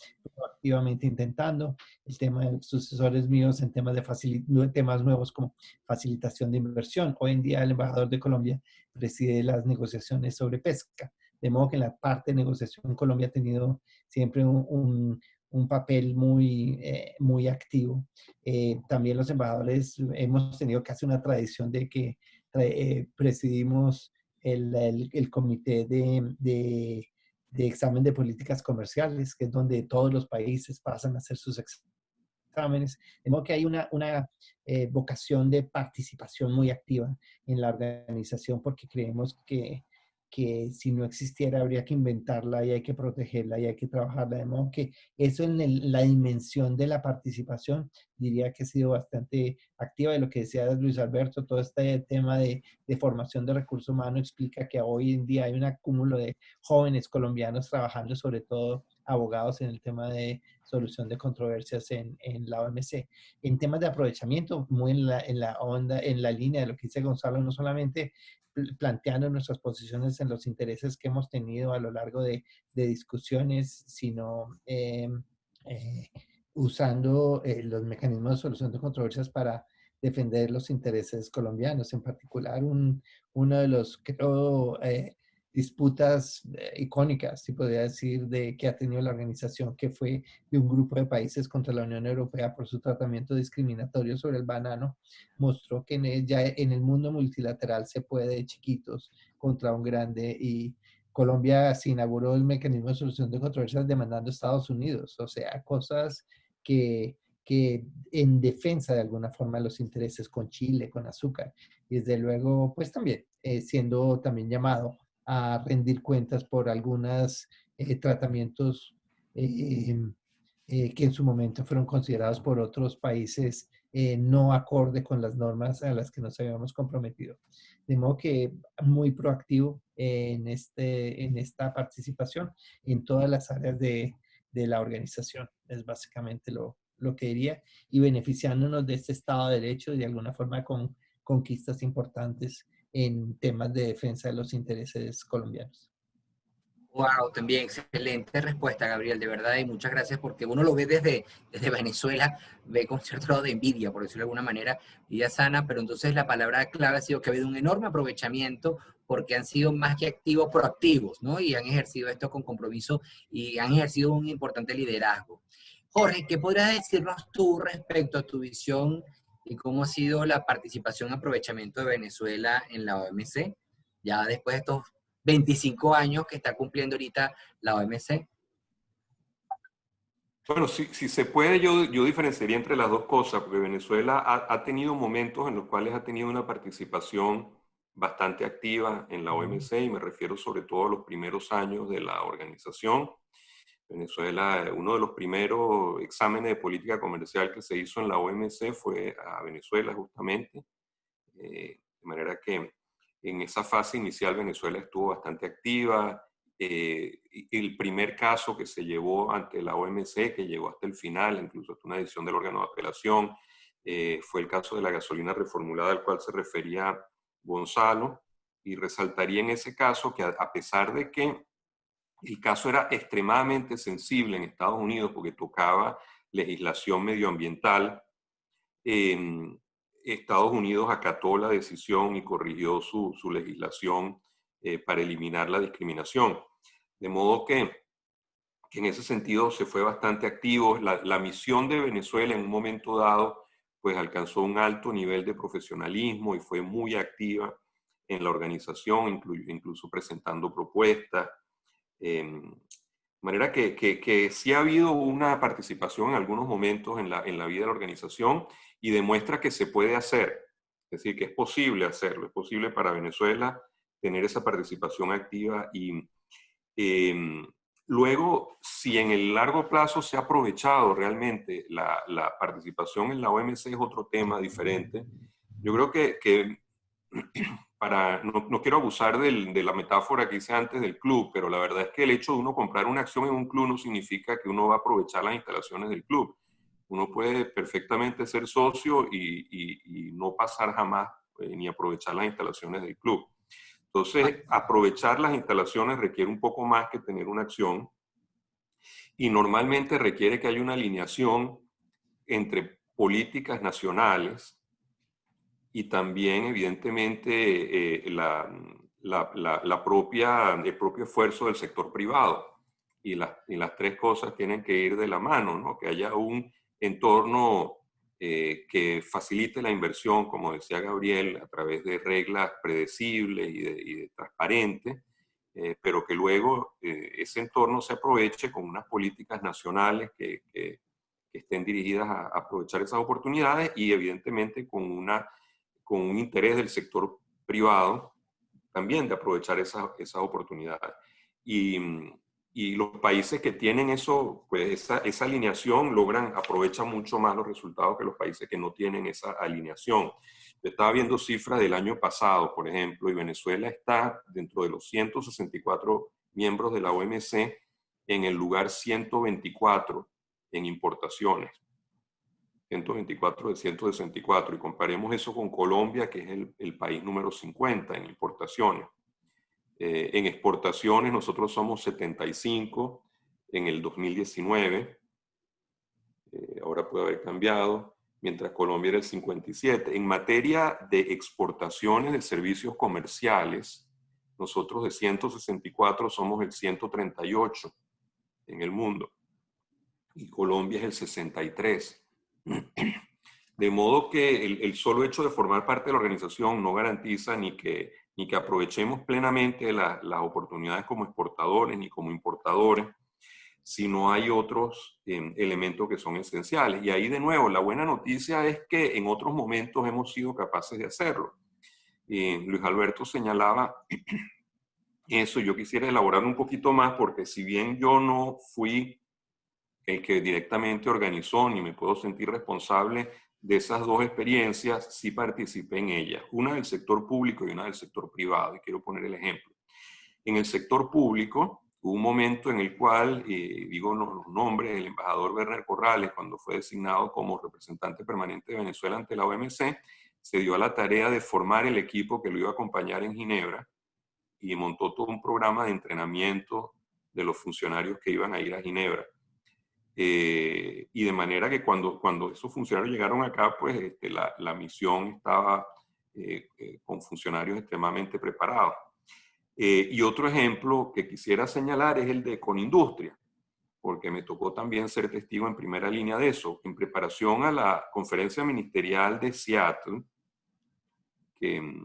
activamente intentando. El tema de sucesores míos en temas temas nuevos como facilitación de inversión. Hoy en día el embajador de Colombia preside las negociaciones sobre pesca. De modo que en la parte de negociación Colombia ha tenido siempre un papel muy activo. También los embajadores hemos tenido casi una tradición de que presidimos el comité de examen de políticas comerciales, que es donde todos los países pasan a hacer sus exámenes. De modo que hay una vocación de participación muy activa en la organización porque creemos que si no existiera habría que inventarla y hay que protegerla y hay que trabajarla. De modo que eso en la dimensión de la participación diría que ha sido bastante activa. Y lo que decía Luis Alberto, todo este tema de formación de recursos humanos explica que hoy en día hay un acúmulo de jóvenes colombianos trabajando, sobre todo abogados, en el tema de solución de controversias en la OMC. En temas de aprovechamiento, muy en la línea de lo que dice Gonzalo, no solamente planteando nuestras posiciones en los intereses que hemos tenido a lo largo de discusiones, sino usando los mecanismos de solución de controversias para defender los intereses colombianos. En particular, uno de los, creo, disputas icónicas, si podría decir, que ha tenido la organización, que fue de un grupo de países contra la Unión Europea por su tratamiento discriminatorio sobre el banano, mostró que ya en el mundo multilateral se puede de chiquitos contra un grande, y Colombia se inauguró el mecanismo de solución de controversias demandando a Estados Unidos. O sea, cosas que en defensa de alguna forma de los intereses con Chile, con azúcar. Y desde luego, pues también siendo también llamado a rendir cuentas por algunos tratamientos que en su momento fueron considerados por otros países no acorde con las normas a las que nos habíamos comprometido. De modo que muy proactivo en esta participación en todas las áreas de la organización. Es básicamente lo que diría, y beneficiándonos de este Estado de Derecho y de alguna forma con conquistas importantes en temas de defensa de los intereses colombianos. Wow, también excelente respuesta, Gabriel, de verdad, y muchas gracias, porque uno lo ve desde Venezuela, ve con cierto grado de envidia, por decirlo de alguna manera, envidia sana, pero entonces la palabra clave ha sido que ha habido un enorme aprovechamiento porque han sido más que activos, proactivos, ¿no? Y han ejercido esto con compromiso y han ejercido un importante liderazgo. Jorge, ¿qué podrías decirnos tú respecto a tu visión y cómo ha sido la participación y aprovechamiento de Venezuela en la OMC, ya después de estos 25 años que está cumpliendo ahorita la OMC? Bueno, si se puede, yo diferenciaría entre las dos cosas, porque Venezuela ha tenido momentos en los cuales ha tenido una participación bastante activa en la OMC, y me refiero sobre todo a los primeros años de la organización. Venezuela, uno de los primeros exámenes de política comercial que se hizo en la OMC fue a Venezuela justamente, de manera que en esa fase inicial Venezuela estuvo bastante activa. El primer caso que se llevó ante la OMC, que llegó hasta el final, incluso hasta una decisión del órgano de apelación, fue el caso de la gasolina reformulada, al cual se refería Gonzalo, y resaltaría en ese caso que a pesar de que el caso era extremadamente sensible en Estados Unidos porque tocaba legislación medioambiental, Estados Unidos acató la decisión y corrigió su legislación para eliminar la discriminación. De modo que en ese sentido se fue bastante activo. La misión de Venezuela en un momento dado pues alcanzó un alto nivel de profesionalismo y fue muy activa en la organización, incluso presentando propuestas. De manera que sí ha habido una participación en algunos momentos en la vida de la organización, y demuestra que se puede hacer, es decir, que es posible hacerlo, es posible para Venezuela tener esa participación activa, y Luego, si en el largo plazo se ha aprovechado realmente la participación en la OMC, es otro tema diferente. Yo creo que no quiero abusar de la metáfora que hice antes del club, pero la verdad es que el hecho de uno comprar una acción en un club no significa que uno va a aprovechar las instalaciones del club. Uno puede perfectamente ser socio y no pasar jamás ni aprovechar las instalaciones del club. Entonces, aprovechar las instalaciones requiere un poco más que tener una acción y normalmente requiere que haya una alineación entre políticas nacionales y también, evidentemente, el propio esfuerzo del sector privado. Y las tres cosas tienen que ir de la mano, ¿no? Que haya un entorno que facilite la inversión, como decía Gabriel, a través de reglas predecibles y de transparentes, pero que luego ese entorno se aproveche con unas políticas nacionales que estén dirigidas a aprovechar esas oportunidades y evidentemente con un interés del sector privado también de aprovechar esas oportunidades. Y los países que tienen eso, pues esa alineación aprovechan mucho más los resultados que los países que no tienen esa alineación. Yo estaba viendo cifras del año pasado, por ejemplo, y Venezuela está dentro de los 164 miembros de la OMC en el lugar 124 en importaciones. 124 de 164, y comparemos eso con Colombia, que es el país número 50 en importaciones. En exportaciones nosotros somos 75 en el 2019, ahora puede haber cambiado, mientras Colombia era el 57. En materia de exportaciones de servicios comerciales, nosotros de 164 somos el 138 en el mundo, y Colombia es el 63. De modo que el solo hecho de formar parte de la organización no garantiza ni que aprovechemos plenamente las oportunidades como exportadores ni como importadores, si no hay otros elementos que son esenciales. Y ahí de nuevo, la buena noticia es que en otros momentos hemos sido capaces de hacerlo. Luis Alberto señalaba eso, yo quisiera elaborar un poquito más, porque si bien yo no fui el que directamente organizó, ni me puedo sentir responsable de esas dos experiencias, sí participé en ellas. Una del sector público y una del sector privado, y quiero poner el ejemplo. En el sector público, hubo un momento en el cual, digo los nombres, el embajador Werner Corrales, cuando fue designado como representante permanente de Venezuela ante la OMC, se dio a la tarea de formar el equipo que lo iba a acompañar en Ginebra y montó todo un programa de entrenamiento de los funcionarios que iban a ir a Ginebra. Y de manera que cuando esos funcionarios llegaron acá, pues la misión estaba con funcionarios extremadamente preparados. Y otro ejemplo que quisiera señalar es el de Conindustria, porque me tocó también ser testigo en primera línea de eso, en preparación a la conferencia ministerial de Seattle, que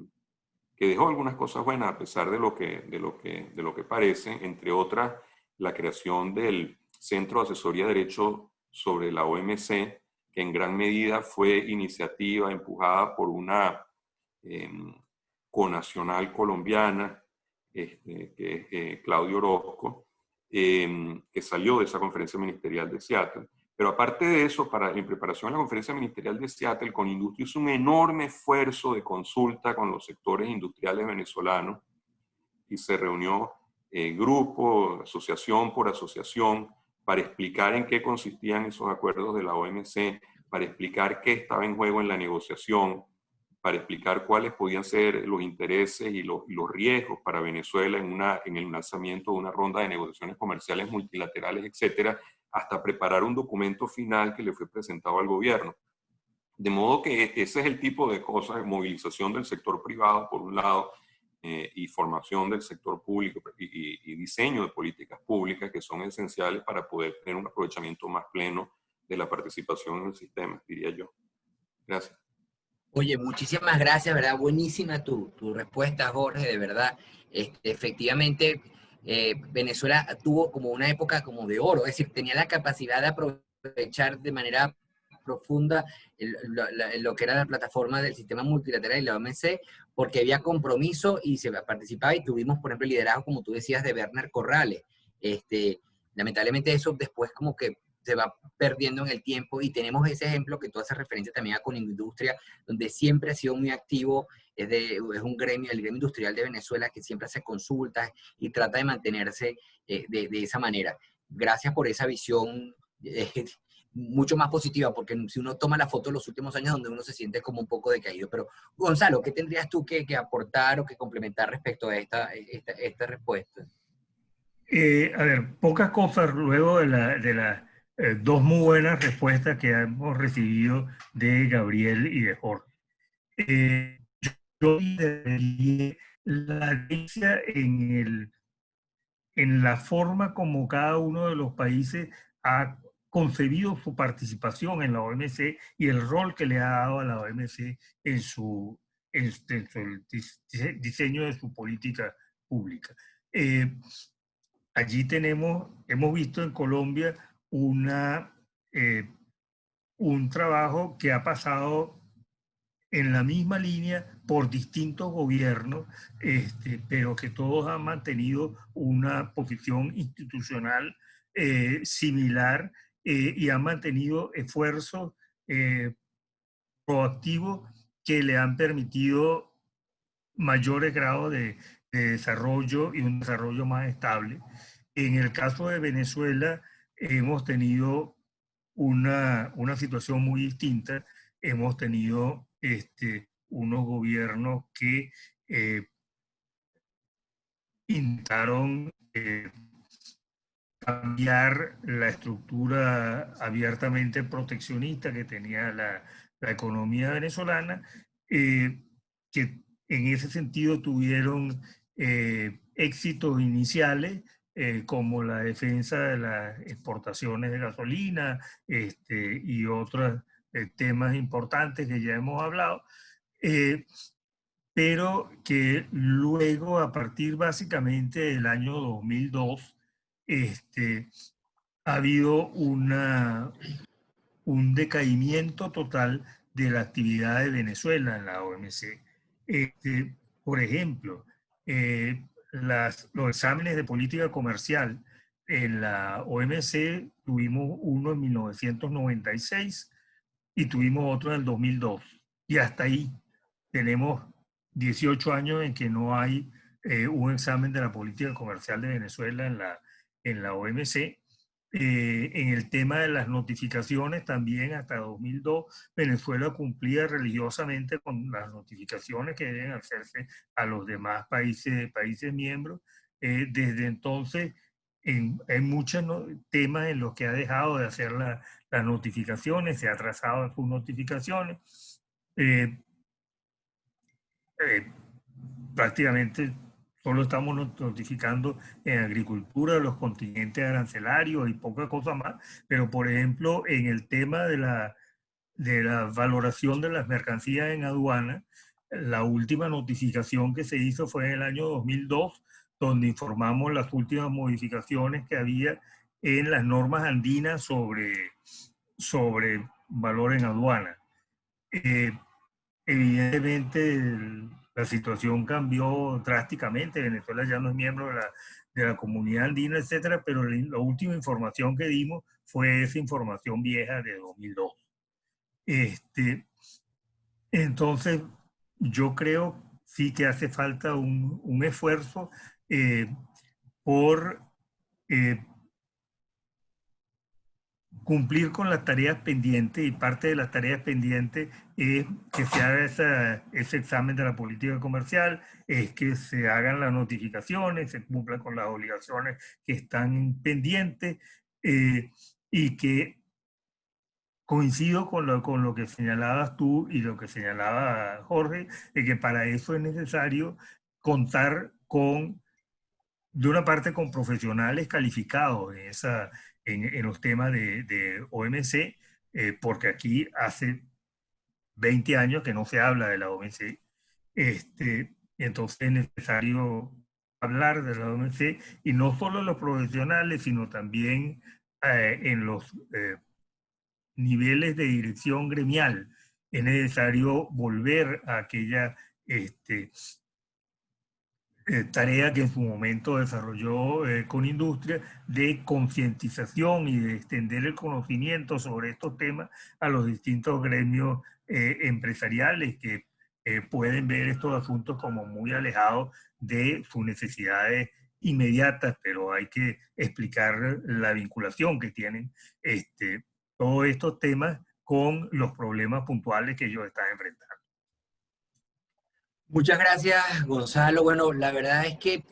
dejó algunas cosas buenas a pesar de lo que parece, entre otras la creación del Centro de Asesoría de Derecho sobre la OMC, que en gran medida fue iniciativa empujada por una conacional colombiana, que es Claudio Orozco, que salió de esa conferencia ministerial de Seattle. Pero aparte de eso, en preparación a la conferencia ministerial de Seattle, Conindustria hizo un enorme esfuerzo de consulta con los sectores industriales venezolanos y se reunió grupo, asociación por asociación, para explicar en qué consistían esos acuerdos de la OMC, para explicar qué estaba en juego en la negociación, para explicar cuáles podían ser los intereses y los riesgos para Venezuela en el lanzamiento de una ronda de negociaciones comerciales multilaterales, etcétera, hasta preparar un documento final que le fue presentado al gobierno. De modo que ese es el tipo de cosas, movilización del sector privado, por un lado, y formación del sector público y diseño de políticas públicas que son esenciales para poder tener un aprovechamiento más pleno de la participación en el sistema, diría yo. Gracias. Oye, muchísimas gracias, ¿verdad? Buenísima tu respuesta, Jorge, de verdad. Efectivamente, Venezuela tuvo como una época como de oro, es decir, tenía la capacidad de aprovechar de manera profunda en lo que era la plataforma del sistema multilateral y la OMC, porque había compromiso y se participaba, y tuvimos, por ejemplo, el liderazgo, como tú decías, de Werner Corrales. Lamentablemente eso después como que se va perdiendo en el tiempo, y tenemos ese ejemplo que tú haces referencia también a Conindustria, donde siempre ha sido muy activo, es un gremio, el gremio industrial de Venezuela, que siempre hace consultas y trata de mantenerse de esa manera. Gracias por esa visión mucho más positiva, porque si uno toma la foto de los últimos años, donde uno se siente como un poco decaído. Pero Gonzalo, ¿qué tendrías tú que aportar o que complementar respecto a esta respuesta? A ver, pocas cosas luego de las dos muy buenas respuestas que hemos recibido de Gabriel y de Jorge. Yo diría la diferencia en la forma como cada uno de los países ha concebido su participación en la OMC y el rol que le ha dado a la OMC en el diseño de su política pública. Allí hemos visto en Colombia un trabajo que ha pasado en la misma línea por distintos gobiernos, pero que todos han mantenido una posición institucional similar, y han mantenido esfuerzos proactivos que le han permitido mayores grados de desarrollo y un desarrollo más estable. En el caso de Venezuela hemos tenido una situación muy distinta. Hemos tenido unos gobiernos que intentaron cambiar la estructura abiertamente proteccionista que tenía la economía venezolana, que en ese sentido tuvieron éxitos iniciales, como la defensa de las exportaciones de gasolina y otros temas importantes que ya hemos hablado, pero que luego, a partir básicamente del año 2002, ha habido un decaimiento total de la actividad de Venezuela en la OMC. Por ejemplo, los exámenes de política comercial en la OMC, tuvimos uno en 1996 y tuvimos otro en el 2002. Y hasta ahí tenemos 18 años en que no hay un examen de la política comercial de Venezuela en la OMC. En el tema de las notificaciones también, hasta 2002, Venezuela cumplía religiosamente con las notificaciones que deben hacerse a los demás países miembros. Desde entonces, hay muchos temas en los que ha dejado de hacer las notificaciones, se ha atrasado en sus notificaciones. Prácticamente solo estamos notificando en agricultura, los contingentes arancelarios y poca cosa más, pero por ejemplo en el tema de la valoración de las mercancías en aduana, la última notificación que se hizo fue en el año 2002, donde informamos las últimas modificaciones que había en las normas andinas sobre valor en aduana. Evidentemente la situación cambió drásticamente. Venezuela ya no es miembro de la comunidad andina, etcétera, pero la última información que dimos fue esa información vieja de 2002. Entonces, yo creo sí que hace falta un esfuerzo por cumplir con las tareas pendientes, y parte de las tareas pendientes es que se haga ese examen de la política comercial, es que se hagan las notificaciones, se cumplan con las obligaciones que están pendientes, y que coincido con lo que señalabas tú y lo que señalaba Jorge, de que para eso es necesario contar de una parte, con profesionales calificados en los temas de OMC, porque aquí hace 20 años que no se habla de la OMC. Entonces es necesario hablar de la OMC, y no solo los profesionales, sino también en los niveles de dirección gremial. Es necesario volver a aquella tarea que en su momento desarrolló con industria de concientización y de extender el conocimiento sobre estos temas a los distintos gremios empresariales que pueden ver estos asuntos como muy alejados de sus necesidades inmediatas, pero hay que explicar la vinculación que tienen todos estos temas con los problemas puntuales que ellos están enfrentando. Muchas gracias, Gonzalo. Bueno, la verdad es que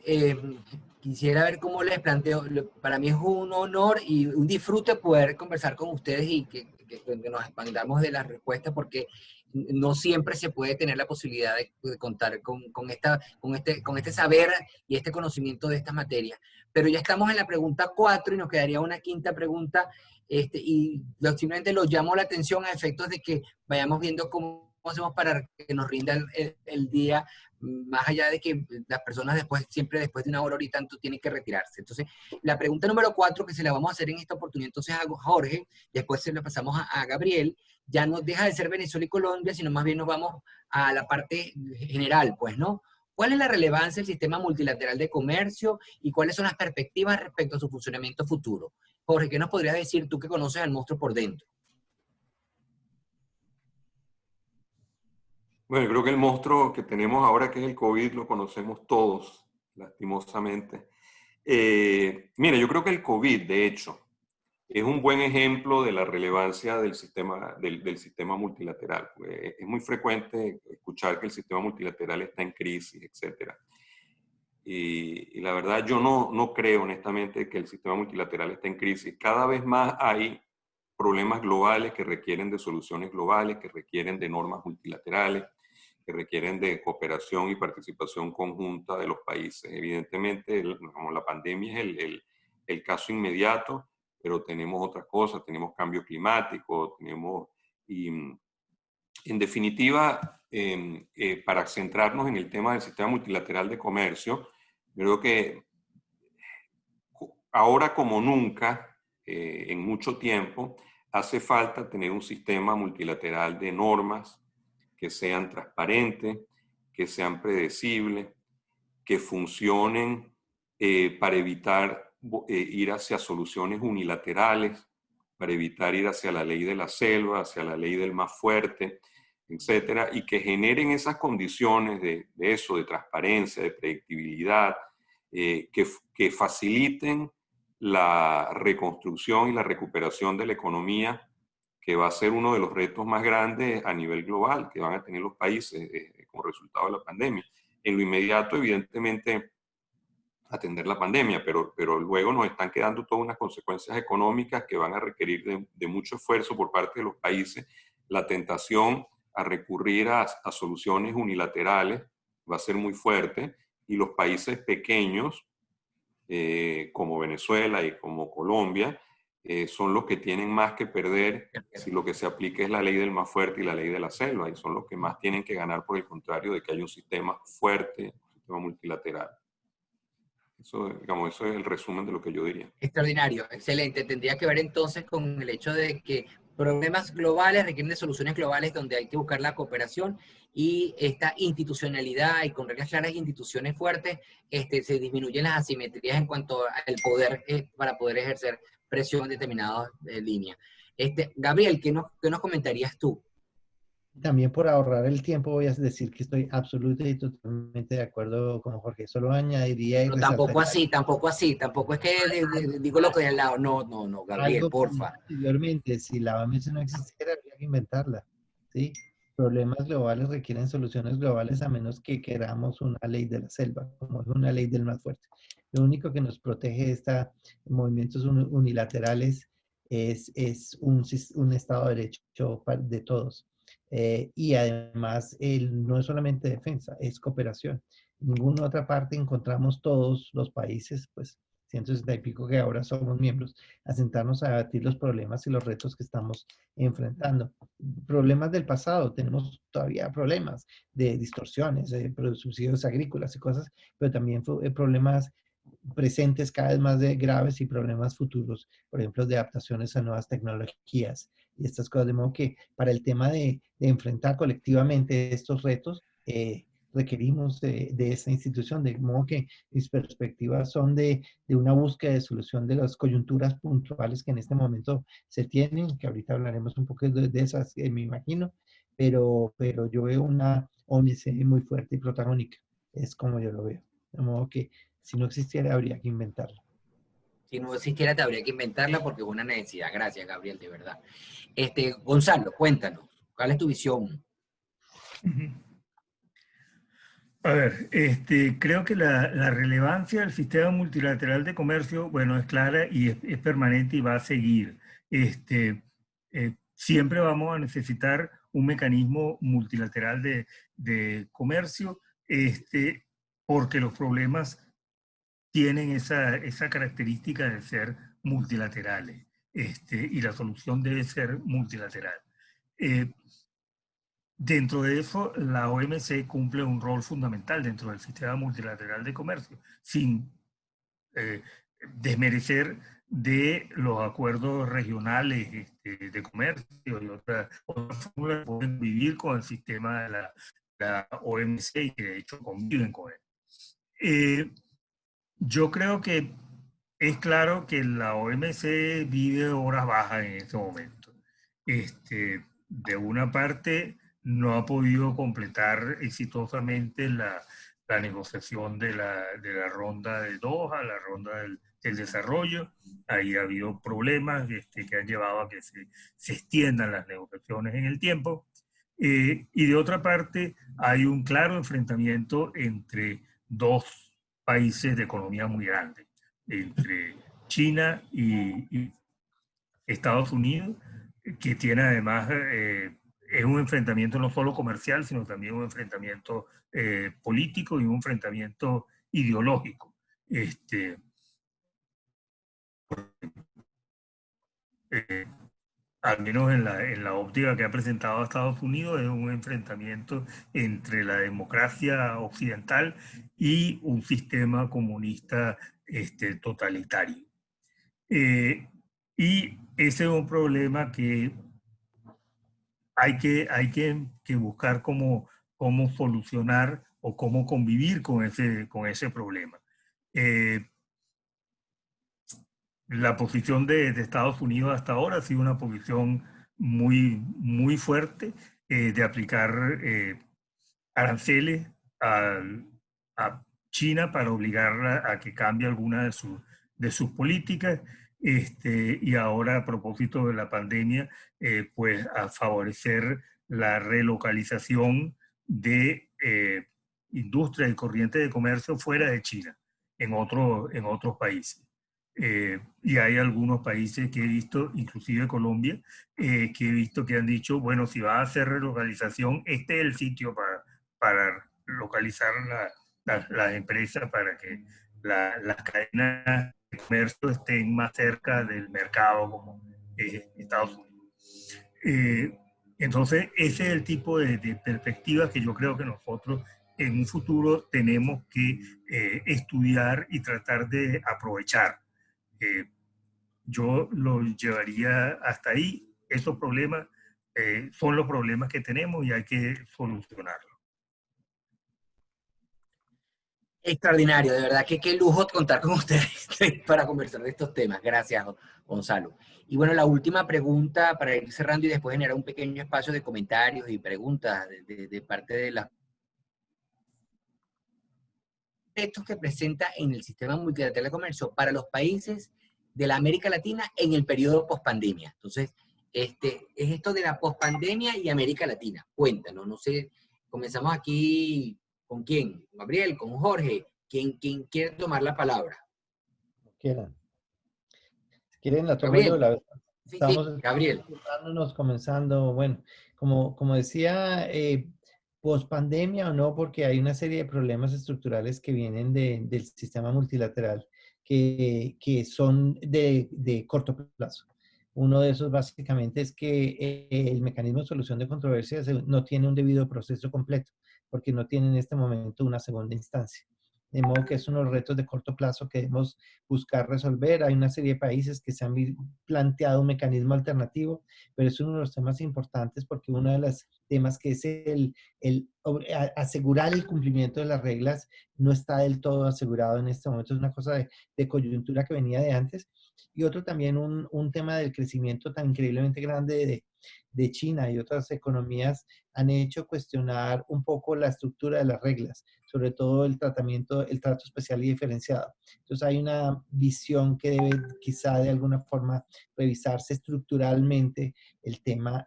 quisiera ver cómo les planteo. Para mí es un honor y un disfrute poder conversar con ustedes y que nos expandamos de las respuestas, porque no siempre se puede tener la posibilidad de contar con este saber y este conocimiento de estas materias. Pero ya estamos en la pregunta 4 y nos quedaría una quinta pregunta, y simplemente los llamo la atención a efectos de que vayamos viendo cómo hacemos para que nos rinda el día, más allá de que las personas siempre después de una hora y tanto tienen que retirarse. Entonces, la pregunta número 4, que se la vamos a hacer en esta oportunidad entonces a Jorge, después se la pasamos a Gabriel, ya no deja de ser Venezuela y Colombia, sino más bien nos vamos a la parte general, pues, ¿no? ¿Cuál es la relevancia del sistema multilateral de comercio y cuáles son las perspectivas respecto a su funcionamiento futuro? Jorge, ¿qué nos podrías decir tú que conoces al monstruo por dentro? Bueno, yo creo que el monstruo que tenemos ahora, que es el COVID, lo conocemos todos, lastimosamente. Mira, yo creo que el COVID, de hecho, es un buen ejemplo de la relevancia del sistema multilateral. Es muy frecuente escuchar que el sistema multilateral está en crisis, etc. Y la verdad, yo no creo honestamente que el sistema multilateral está en crisis. Cada vez más hay problemas globales que requieren de soluciones globales, que requieren de normas multilaterales, que requieren de cooperación y participación conjunta de los países. Evidentemente, como la pandemia es el caso inmediato, pero tenemos otras cosas, tenemos cambio climático, y en definitiva, para centrarnos en el tema del sistema multilateral de comercio, creo que ahora como nunca, en mucho tiempo, hace falta tener un sistema multilateral de normas que sean transparentes, que sean predecibles, que funcionen para evitar ir hacia soluciones unilaterales, para evitar ir hacia la ley de la selva, hacia la ley del más fuerte, etcétera, y que generen esas condiciones de transparencia, de predictibilidad, que faciliten la reconstrucción y la recuperación de la economía, que va a ser uno de los retos más grandes a nivel global que van a tener los países como resultado de la pandemia. En lo inmediato, evidentemente, atender la pandemia, pero luego nos están quedando todas unas consecuencias económicas que van a requerir de mucho esfuerzo por parte de los países. La tentación a recurrir a soluciones unilaterales va a ser muy fuerte, y los países pequeños, como Venezuela y como Colombia, son los que tienen más que perder si lo que se aplica es la ley del más fuerte y la ley de la selva, y son los que más tienen que ganar, por el contrario de que haya un sistema fuerte, un sistema multilateral. Eso, digamos, eso es el resumen de lo que yo diría. Extraordinario, excelente. Tendría que ver entonces con el hecho de que problemas globales requieren de soluciones globales donde hay que buscar la cooperación, y esta institucionalidad y con reglas claras e instituciones fuertes, se disminuyen las asimetrías en cuanto al poder para poder ejercer presión en determinadas líneas. Gabriel, ¿qué nos comentarías tú? También, por ahorrar el tiempo, voy a decir que estoy absolutamente y totalmente de acuerdo con Jorge. Solo añadiría y No, tampoco así, tampoco es que digo lo que hay al lado. No, Gabriel, algo porfa. anteriormente. Si la OMS no existiera, habría que inventarla, ¿sí? Problemas globales requieren soluciones globales, a menos que queramos una ley de la selva, como es una ley del más fuerte. Lo único que nos protege de estos movimientos unilaterales es un Estado de Derecho de todos. Y además, no es solamente defensa, es cooperación. En ninguna otra parte encontramos todos los países, pues 160 y pico que ahora somos miembros, a sentarnos a debatir los problemas y los retos que estamos enfrentando. Problemas del pasado, tenemos todavía problemas de distorsiones, subsidios agrícolas y cosas, pero también problemas presentes cada vez más de graves y problemas futuros, por ejemplo, de adaptaciones a nuevas tecnologías y estas cosas, de modo que para el tema de enfrentar colectivamente estos retos, requerimos de esta institución, de modo que mis perspectivas son de una búsqueda de solución de las coyunturas puntuales que en este momento se tienen, que ahorita hablaremos un poco de esas, me imagino, pero yo veo una OMC muy fuerte y protagónica, es como yo lo veo, de modo que si no existiera habría que inventarla. Si no existiera, te habría que inventarla porque es una necesidad. Gracias, Gabriel, de verdad. Gonzalo, cuéntanos, ¿cuál es tu visión? A ver, creo que la relevancia del sistema multilateral de comercio, bueno, es clara y es permanente y va a seguir. Siempre vamos a necesitar un mecanismo multilateral de comercio, porque los problemas tienen esa característica de ser multilaterales, y la solución debe ser multilateral. Dentro de eso, la OMC cumple un rol fundamental dentro del sistema multilateral de comercio, sin desmerecer de los acuerdos regionales de comercio y otras fórmulas que pueden vivir con el sistema de la OMC y que de hecho conviven con él. Yo creo que es claro que la OMC vive horas bajas en este momento. De una parte, no ha podido completar exitosamente la negociación de la ronda de Doha, la ronda del desarrollo. Ahí ha habido problemas que han llevado a que se extiendan las negociaciones en el tiempo. Y de otra parte, hay un claro enfrentamiento entre dos países de economía muy grande, entre China y Estados Unidos, que tiene además, es un enfrentamiento no solo comercial, sino también un enfrentamiento político y un enfrentamiento ideológico. Al menos en la óptica que ha presentado Estados Unidos, es un enfrentamiento entre la democracia occidental y un sistema comunista totalitario. Y ese es un problema que hay que buscar cómo solucionar o cómo convivir con ese problema. La posición de Estados Unidos hasta ahora ha sido una posición muy, muy fuerte, de aplicar aranceles a China para obligarla a que cambie alguna de sus políticas, y ahora, a propósito de la pandemia, pues a favorecer la relocalización de industria y corriente de comercio fuera de China, en otros países. Y hay algunos países que he visto, inclusive Colombia, que he visto que han dicho, bueno, si va a hacer relocalización, este es el sitio para localizar las empresas, para que las cadenas de comercio estén más cerca del mercado, como Estados Unidos. Entonces, ese es el tipo de perspectivas que yo creo que nosotros en un futuro tenemos que estudiar y tratar de aprovechar. Yo lo llevaría hasta ahí. Esos problemas son los problemas que tenemos y hay que solucionarlos. Extraordinario, de verdad que qué lujo contar con ustedes para conversar de estos temas. Gracias, Gonzalo. Y bueno, la última pregunta para ir cerrando y después generar un pequeño espacio de comentarios y preguntas de parte de las retos que presenta en el sistema multilateral de comercio para los países de la América Latina en el periodo pospandemia. Entonces, es esto de la pospandemia y América Latina. Cuéntanos, no sé, comenzamos aquí. ¿Con quién? ¿Con Gabriel? ¿Con Jorge? ¿Quién quiere tomar la palabra? Quieran. Si quieren la tomo Gabriel. yo. Sí, Estamos Gabriel. comenzando, bueno, como decía, post pandemia o no, porque hay una serie de problemas estructurales que vienen del sistema multilateral que son de corto plazo. Uno de esos básicamente es que el mecanismo de solución de controversias no tiene un debido proceso completo, porque no tiene en este momento una segunda instancia. De modo que es uno de los retos de corto plazo que debemos buscar resolver. Hay una serie de países que se han planteado un mecanismo alternativo, pero es uno de los temas importantes porque uno de los temas que es asegurar el cumplimiento de las reglas no está del todo asegurado en este momento. Es una cosa de coyuntura que venía de antes. Y otro también un tema del crecimiento tan increíblemente grande de China y otras economías han hecho cuestionar un poco la estructura de las reglas, sobre todo el trato especial y diferenciado. Entonces hay una visión que debe quizá de alguna forma revisarse estructuralmente el tema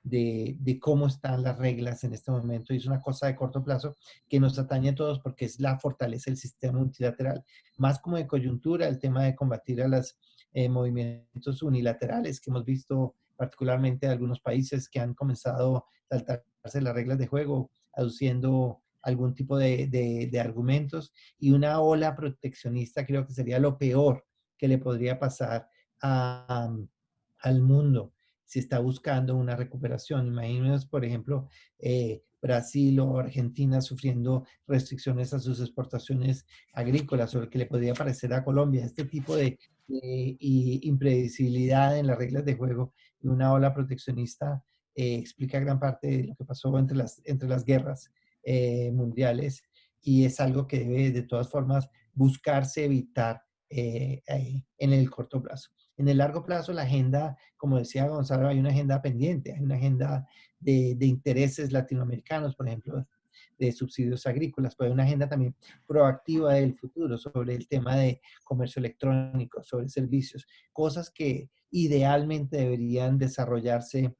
de cómo están las reglas en este momento. Y es una cosa de corto plazo que nos atañe a todos porque es la fortaleza del sistema multilateral. Más como de coyuntura, el tema de combatir a los movimientos unilaterales que hemos visto particularmente de algunos países que han comenzado a saltarse las reglas de juego, aduciendo algún tipo de argumentos, y una ola proteccionista creo que sería lo peor que le podría pasar al mundo si está buscando una recuperación. Imagínense, por ejemplo, Brasil o Argentina sufriendo restricciones a sus exportaciones agrícolas, o lo que le podría parecer a Colombia. Este tipo de impredecibilidad en las reglas de juego y una ola proteccionista explica gran parte de lo que pasó entre las guerras mundiales, y es algo que debe de todas formas buscarse evitar en el corto plazo. En el largo plazo, la agenda, como decía Gonzalo, hay una agenda pendiente, hay una agenda de intereses latinoamericanos, por ejemplo, de subsidios agrícolas, pero hay una agenda también proactiva del futuro sobre el tema de comercio electrónico, sobre servicios, cosas que idealmente deberían desarrollarse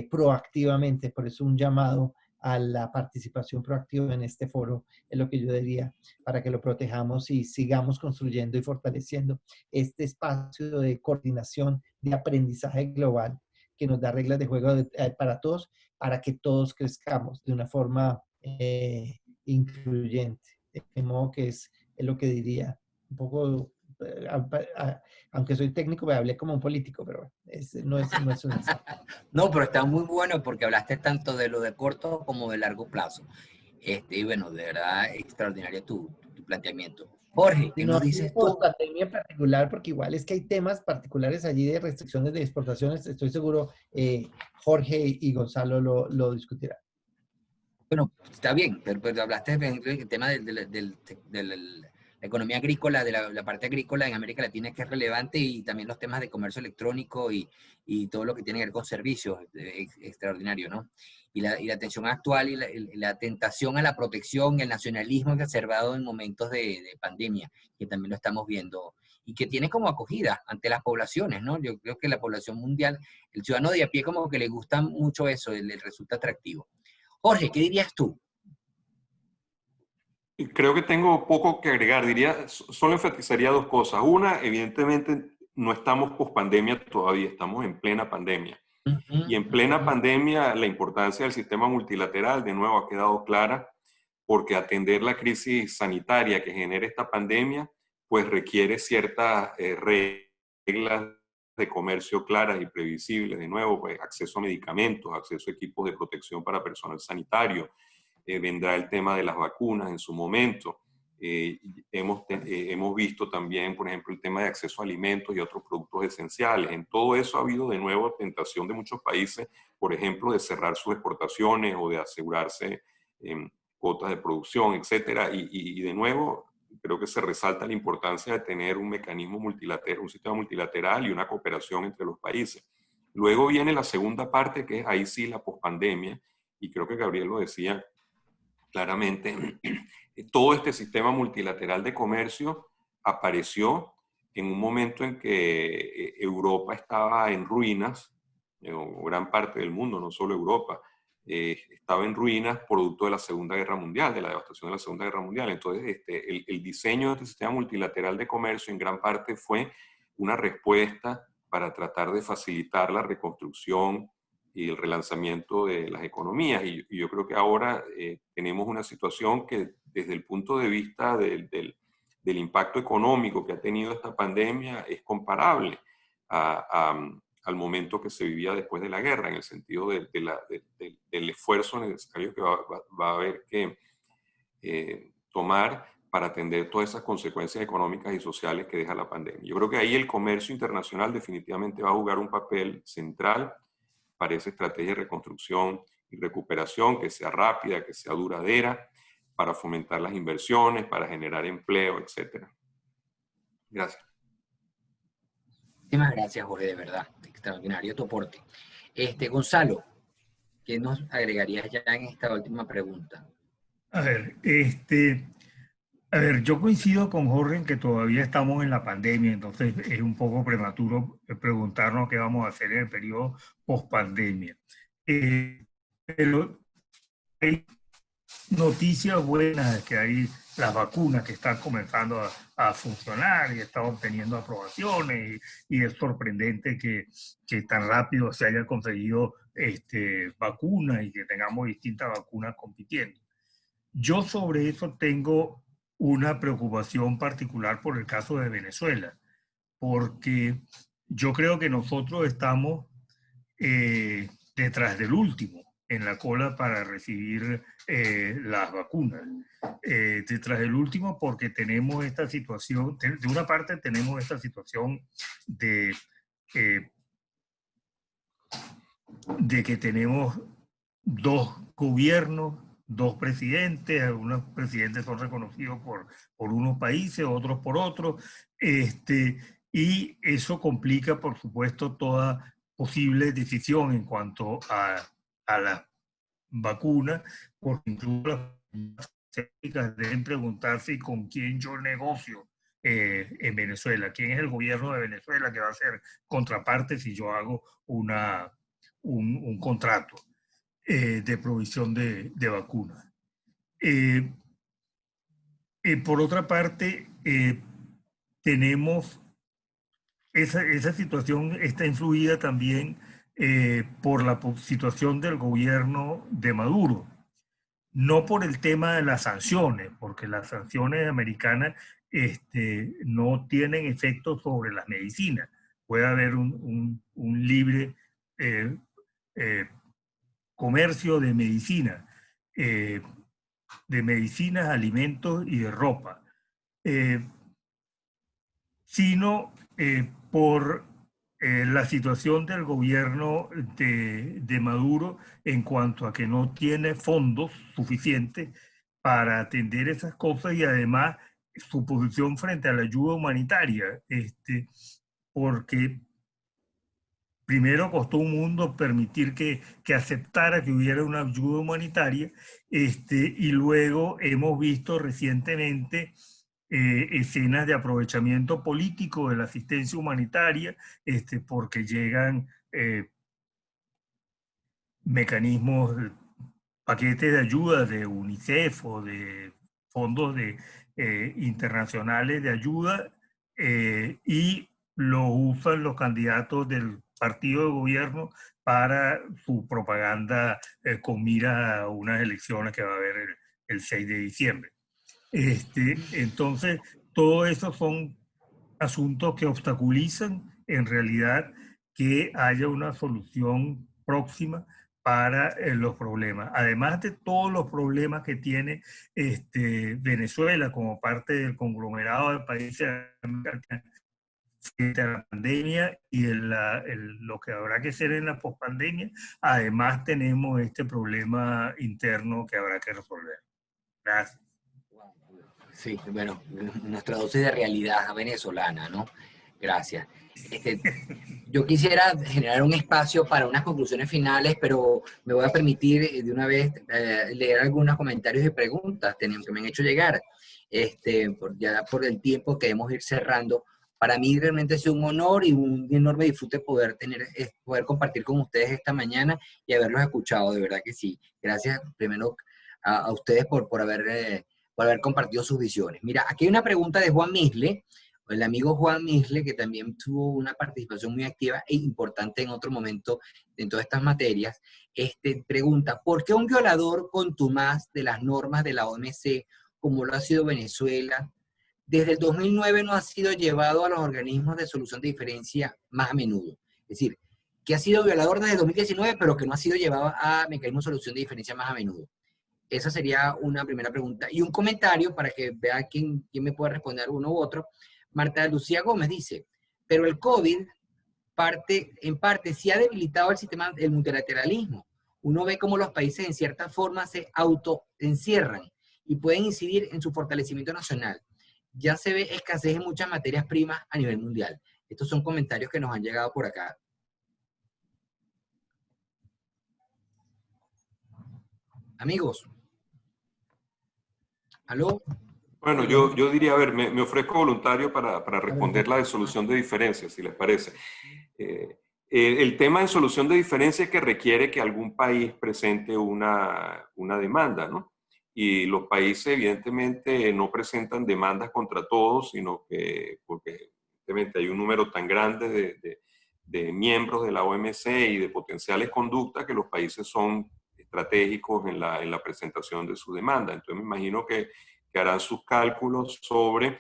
proactivamente. Por eso un llamado a la participación proactiva en este foro es lo que yo diría, para que lo protejamos y sigamos construyendo y fortaleciendo este espacio de coordinación, de aprendizaje global que nos da reglas de juego para todos, para que todos crezcamos de una forma incluyente. De modo que es lo que diría, un poco, aunque soy técnico, me hablé como un político, pero no es un... No, pero está muy bueno porque hablaste tanto de lo de corto como de largo plazo. Y bueno, de verdad, extraordinario tu planteamiento. Jorge, ¿qué No, nos y de dices tú? post-pandemia en particular, porque igual es que hay temas particulares allí de restricciones de exportaciones. Estoy seguro Jorge y Gonzalo lo discutirán. Bueno, está bien, pero hablaste del tema de la economía agrícola, de la parte agrícola en América Latina, que es relevante, y también los temas de comercio electrónico y todo lo que tiene que ver con servicios, extraordinario, ¿no? Y la tensión actual y la tentación a la protección, el nacionalismo exacerbado en momentos de pandemia, que también lo estamos viendo, y que tiene como acogida ante las poblaciones, ¿no? Yo creo que la población mundial, el ciudadano de a pie como que le gusta mucho eso, le resulta atractivo. Jorge, ¿qué dirías tú? Creo que tengo poco que agregar. Diría, solo enfatizaría dos cosas. Una, evidentemente, no estamos post-pandemia todavía, estamos en plena pandemia. Y en plena pandemia, la importancia del sistema multilateral, de nuevo, ha quedado clara, porque atender la crisis sanitaria que genera esta pandemia, pues requiere ciertas reglas de comercio claras y previsibles. De nuevo, pues, acceso a medicamentos, acceso a equipos de protección para personal sanitario. Vendrá el tema de las vacunas en su momento. Hemos visto también, por ejemplo, el tema de acceso a alimentos y otros productos esenciales. En todo eso ha habido de nuevo tentación de muchos países, por ejemplo, de cerrar sus exportaciones o de asegurarse cuotas de producción, etcétera. Y de nuevo, creo que se resalta la importancia de tener un mecanismo multilateral, un sistema multilateral y una cooperación entre los países. Luego viene la segunda parte, que es ahí sí la pospandemia, y creo que Gabriel lo decía claramente. Todo este sistema multilateral de comercio apareció en un momento en que Europa estaba en ruinas, o gran parte del mundo, no solo Europa, estaba en ruinas producto de la Segunda Guerra Mundial, de la devastación de la Segunda Guerra Mundial. Entonces, el diseño de este sistema multilateral de comercio en gran parte fue una respuesta para tratar de facilitar la reconstrucción y el relanzamiento de las economías. Y yo creo que ahora tenemos una situación que desde el punto de vista del impacto económico que ha tenido esta pandemia es comparable al momento que se vivía después de la guerra, en el sentido del esfuerzo necesario que va a haber que tomar para atender todas esas consecuencias económicas y sociales que deja la pandemia. Yo creo que ahí el comercio internacional definitivamente va a jugar un papel central para esa estrategia de reconstrucción y recuperación que sea rápida, que sea duradera, para fomentar las inversiones, para generar empleo, etc. Gracias. Muchísimas gracias, Jorge, de verdad. Extraordinario tu aporte. Gonzalo, ¿qué nos agregarías ya en esta última pregunta? A ver, yo coincido con Jorge en que todavía estamos en la pandemia, entonces es un poco prematuro preguntarnos qué vamos a hacer en el periodo post-pandemia. Pero hay noticias buenas, que hay las vacunas que están comenzando a funcionar y están obteniendo aprobaciones y es sorprendente que tan rápido se haya conseguido vacunas y que tengamos distintas vacunas compitiendo. Yo sobre eso tengo una preocupación particular por el caso de Venezuela, porque yo creo que nosotros estamos detrás del último en la cola para recibir las vacunas. Detrás del último porque tenemos esta situación, de una parte tenemos esta situación de que tenemos dos gobiernos, dos presidentes, algunos presidentes son reconocidos por unos países, otros por otros, y eso complica, por supuesto, toda posible decisión en cuanto a la vacuna, porque incluso las técnicas deben preguntarse con quién yo negocio en Venezuela, quién es el gobierno de Venezuela que va a ser contraparte si yo hago un contrato de provisión de vacunas. Por otra parte, tenemos esa situación está influida también por la situación del gobierno de Maduro, no por el tema de las sanciones, porque las sanciones americanas no tienen efecto sobre las medicinas. Puede haber un libre comercio de medicina, alimentos y de ropa, sino por la situación del gobierno de Maduro en cuanto a que no tiene fondos suficientes para atender esas cosas y además su posición frente a la ayuda humanitaria, porque primero costó un mundo permitir que aceptara que hubiera una ayuda humanitaria, y luego hemos visto recientemente escenas de aprovechamiento político de la asistencia humanitaria, porque llegan mecanismos, paquetes de ayuda de UNICEF o de fondos internacionales de ayuda, y lo usan los candidatos del partido de gobierno para su propaganda con mira a unas elecciones que va a haber el 6 de diciembre. Entonces, todo eso son asuntos que obstaculizan en realidad que haya una solución próxima para los problemas. Además de todos los problemas que tiene Venezuela como parte del conglomerado de países frente a la pandemia y lo que habrá que hacer en la pospandemia, además tenemos este problema interno que habrá que resolver. Gracias. Sí, bueno, nuestra dosis de realidad venezolana, ¿no? Gracias. Yo quisiera generar un espacio para unas conclusiones finales, pero me voy a permitir de una vez leer algunos comentarios y preguntas que me han hecho llegar. Ya por el tiempo que debemos ir cerrando. Para mí realmente ha sido un honor y un enorme disfrute poder compartir con ustedes esta mañana y haberlos escuchado, de verdad que sí. Gracias primero a ustedes por haber compartido sus visiones. Mira, aquí hay una pregunta de Juan Misle, el amigo Juan Misle, que también tuvo una participación muy activa e importante en otro momento en todas estas materias. Pregunta, ¿por qué un violador contumaz de las normas de la OMC, como lo ha sido Venezuela, desde el 2009 no ha sido llevado a los organismos de solución de diferencia más a menudo? Es decir, que ha sido violador desde el 2019, pero que no ha sido llevado a mecanismos de solución de diferencia más a menudo. Esa sería una primera pregunta. Y un comentario para que vea quién me puede responder, uno u otro. Marta Lucía Gómez dice, pero el COVID en parte sí ha debilitado el sistema del multilateralismo. Uno ve cómo los países en cierta forma se autoencierran y pueden incidir en su fortalecimiento nacional. Ya se ve escasez en muchas materias primas a nivel mundial. Estos son comentarios que nos han llegado por acá. Amigos. ¿Aló? Bueno, yo diría, a ver, me ofrezco voluntario para responder la de solución de diferencias, si les parece. El tema de solución de diferencias es que requiere que algún país presente una demanda, ¿no? Y los países evidentemente no presentan demandas contra todos, sino que porque evidentemente hay un número tan grande de miembros de la OMC y de potenciales conductas que los países son estratégicos en la presentación de su demanda. Entonces me imagino que harán sus cálculos sobre,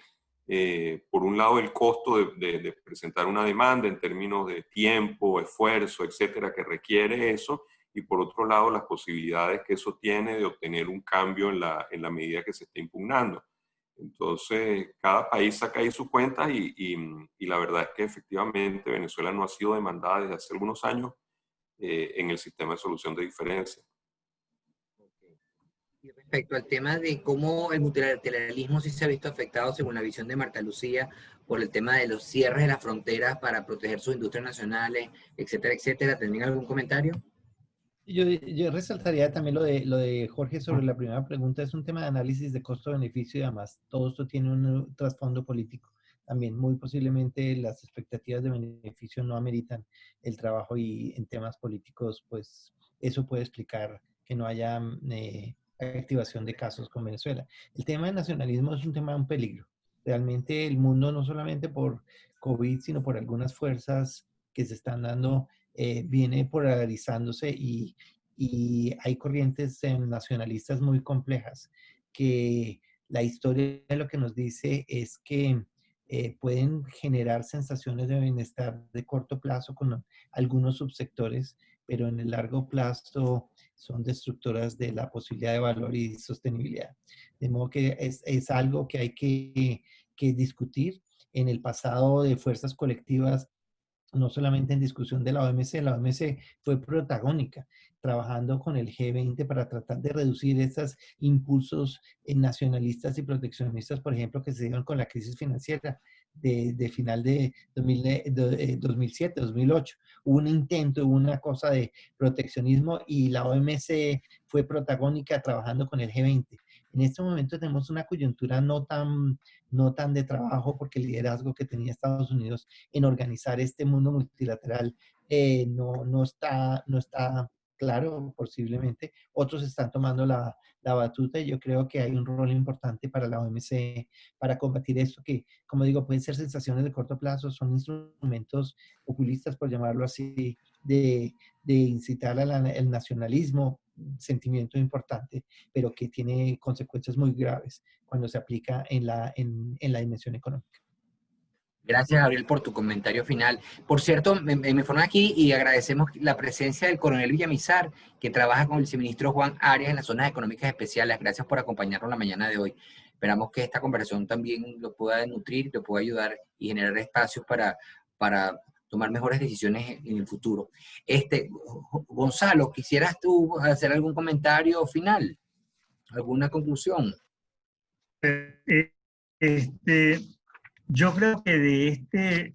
por un lado, el costo de presentar una demanda en términos de tiempo, esfuerzo, etcétera, que requiere eso, y por otro lado, las posibilidades que eso tiene de obtener un cambio en la medida que se está impugnando. Entonces, cada país saca ahí sus cuentas y la verdad es que efectivamente Venezuela no ha sido demandada desde hace algunos años en el sistema de solución de diferencias. Y respecto al tema de cómo el multilateralismo sí se ha visto afectado, según la visión de Marta Lucía, por el tema de los cierres de las fronteras para proteger sus industrias nacionales, etcétera, etcétera, ¿tendrían algún comentario? Yo resaltaría también lo de Jorge sobre la primera pregunta. Es un tema de análisis de costo-beneficio y además todo esto tiene un trasfondo político. También muy posiblemente las expectativas de beneficio no ameritan el trabajo y en temas políticos, pues eso puede explicar que no haya activación de casos con Venezuela. El tema del nacionalismo es un tema de un peligro. Realmente el mundo, no solamente por COVID, sino por algunas fuerzas que se están dando, viene polarizándose y hay corrientes nacionalistas muy complejas que la historia lo que nos dice es que pueden generar sensaciones de bienestar de corto plazo con algunos subsectores, pero en el largo plazo son destructoras de la posibilidad de valor y sostenibilidad. De modo que es algo que hay que discutir. En el pasado de fuerzas colectivas, no solamente en discusión de la OMC fue protagónica, trabajando con el G20 para tratar de reducir esos impulsos nacionalistas y proteccionistas, por ejemplo, que se dieron con la crisis financiera de final de 2007, 2008. Hubo un intento, hubo una cosa de proteccionismo y la OMC fue protagónica trabajando con el G20. En este momento tenemos una coyuntura no tan de trabajo porque el liderazgo que tenía Estados Unidos en organizar este mundo multilateral no está claro, posiblemente. Otros están tomando la batuta y yo creo que hay un rol importante para la OMC para combatir esto que, como digo, pueden ser sensaciones de corto plazo, son instrumentos populistas, por llamarlo así, de incitar al nacionalismo, sentimiento importante, pero que tiene consecuencias muy graves cuando se aplica en la dimensión económica. Gracias, Gabriel, por tu comentario final. Por cierto, me informan aquí y agradecemos la presencia del coronel Villamizar, que trabaja con el viceministro Juan Arias en las zonas económicas especiales. Gracias por acompañarnos la mañana de hoy. Esperamos que esta conversación también lo pueda nutrir, lo pueda ayudar y generar espacios para tomar mejores decisiones en el futuro. Gonzalo, ¿quisieras tú hacer algún comentario final? ¿Alguna conclusión? Yo creo que de este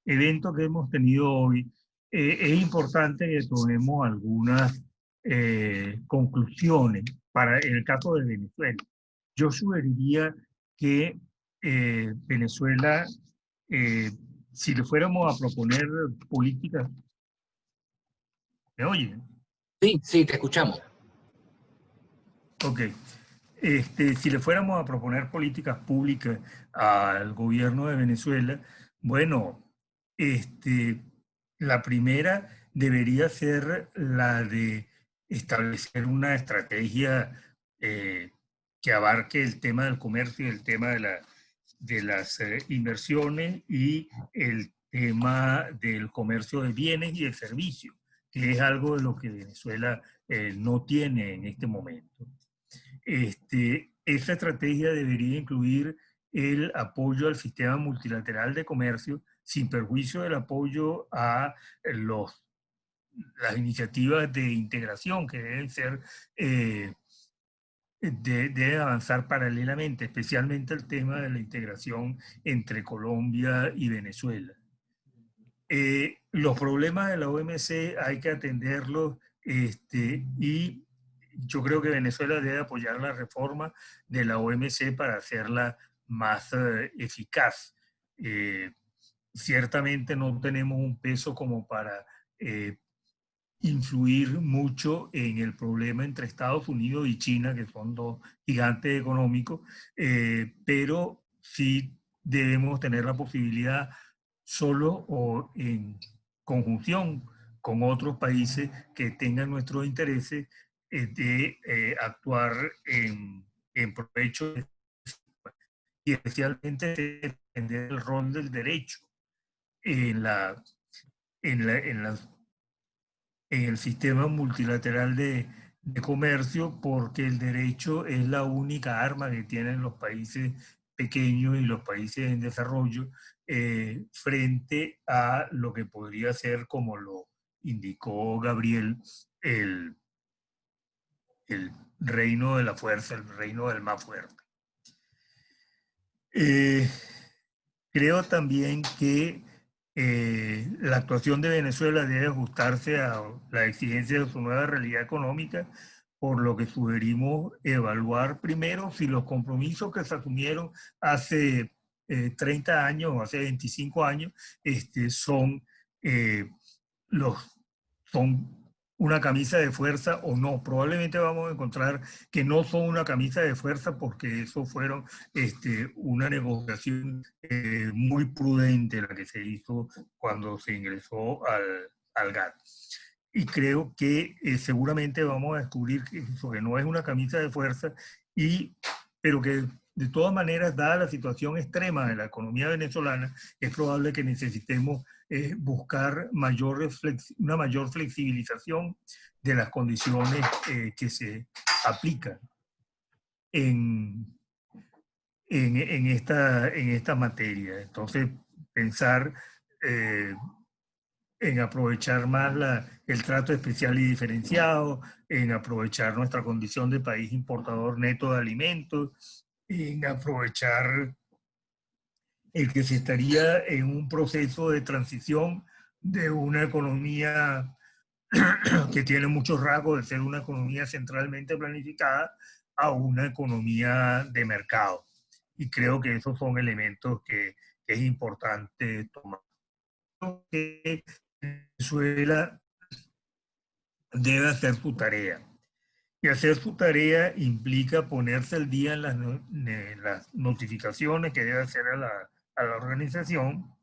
evento que hemos tenido hoy, es importante que tomemos algunas conclusiones para el caso de Venezuela. Yo sugeriría que Venezuela, si le fuéramos a proponer políticas... ¿Me oyen? Sí, te escuchamos. Ok. Si le fuéramos a proponer políticas públicas al gobierno de Venezuela, bueno, la primera debería ser la de establecer una estrategia que abarque el tema del comercio, el tema de las inversiones y el tema del comercio de bienes y de servicios, que es algo de lo que Venezuela no tiene en este momento. Esa estrategia debería incluir el apoyo al sistema multilateral de comercio, sin perjuicio del apoyo a las iniciativas de integración que deben ser, deben avanzar paralelamente, especialmente el tema de la integración entre Colombia y Venezuela. Los problemas de la OMC hay que atenderlos y yo creo que Venezuela debe apoyar la reforma de la OMC para hacerla más eficaz. Ciertamente no tenemos un peso como para influir mucho en el problema entre Estados Unidos y China, que son dos gigantes económicos, pero sí debemos tener la posibilidad solo o en conjunción con otros países que tengan nuestros intereses de actuar en provecho y especialmente defender el rol del derecho en, en el sistema multilateral de comercio, porque el derecho es la única arma que tienen los países pequeños y los países en desarrollo frente a lo que podría ser, como lo indicó Gabriel, el reino de la fuerza, el reino del más fuerte. Creo también que la actuación de Venezuela debe ajustarse a la exigencia de su nueva realidad económica, por lo que sugerimos evaluar primero si los compromisos que se asumieron hace 30 años o hace 25 años son una camisa de fuerza o no. Probablemente vamos a encontrar que no son una camisa de fuerza, porque eso fueron una negociación muy prudente la que se hizo cuando se ingresó al GATT. Y creo que seguramente vamos a descubrir que eso, que no es una camisa de fuerza, pero que de todas maneras, dada la situación extrema de la economía venezolana, es probable que necesitemos buscar una mayor flexibilización de las condiciones que se aplican en esta materia. Entonces, pensar en aprovechar más el trato especial y diferenciado, en aprovechar nuestra condición de país importador neto de alimentos, en aprovechar el que se estaría en un proceso de transición de una economía que tiene muchos rasgos de ser una economía centralmente planificada a una economía de mercado. Y creo que esos son elementos que es importante tomar. Que Venezuela debe hacer su tarea. Y hacer su tarea implica ponerse al día en las notificaciones que debe hacer a la organización,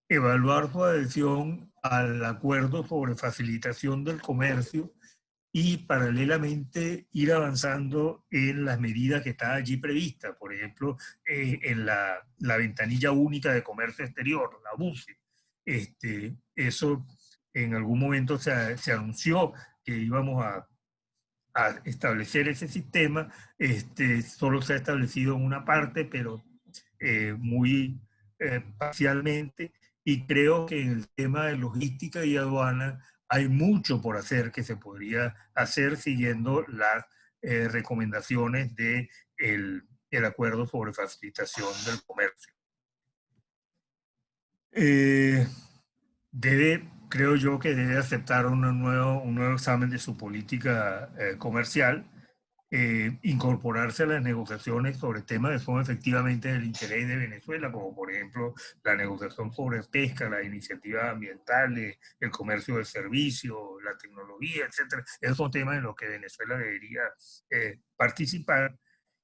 evaluar su adhesión al acuerdo sobre facilitación del comercio y paralelamente ir avanzando en las medidas que están allí previstas. Por ejemplo, en la ventanilla única de comercio exterior, la BUCE. Eso en algún momento se anunció que íbamos a establecer ese sistema. Solo se ha establecido en una parte, pero muy parcialmente, y creo que en el tema de logística y aduana hay mucho por hacer, que se podría hacer siguiendo las recomendaciones del acuerdo sobre facilitación del comercio. Creo yo que debe aceptar un nuevo examen de su política comercial, incorporarse a las negociaciones sobre temas que son efectivamente del interés de Venezuela, como por ejemplo la negociación sobre pesca, las iniciativas ambientales, el comercio de servicios, la tecnología, etc. Esos son temas en los que Venezuela debería participar.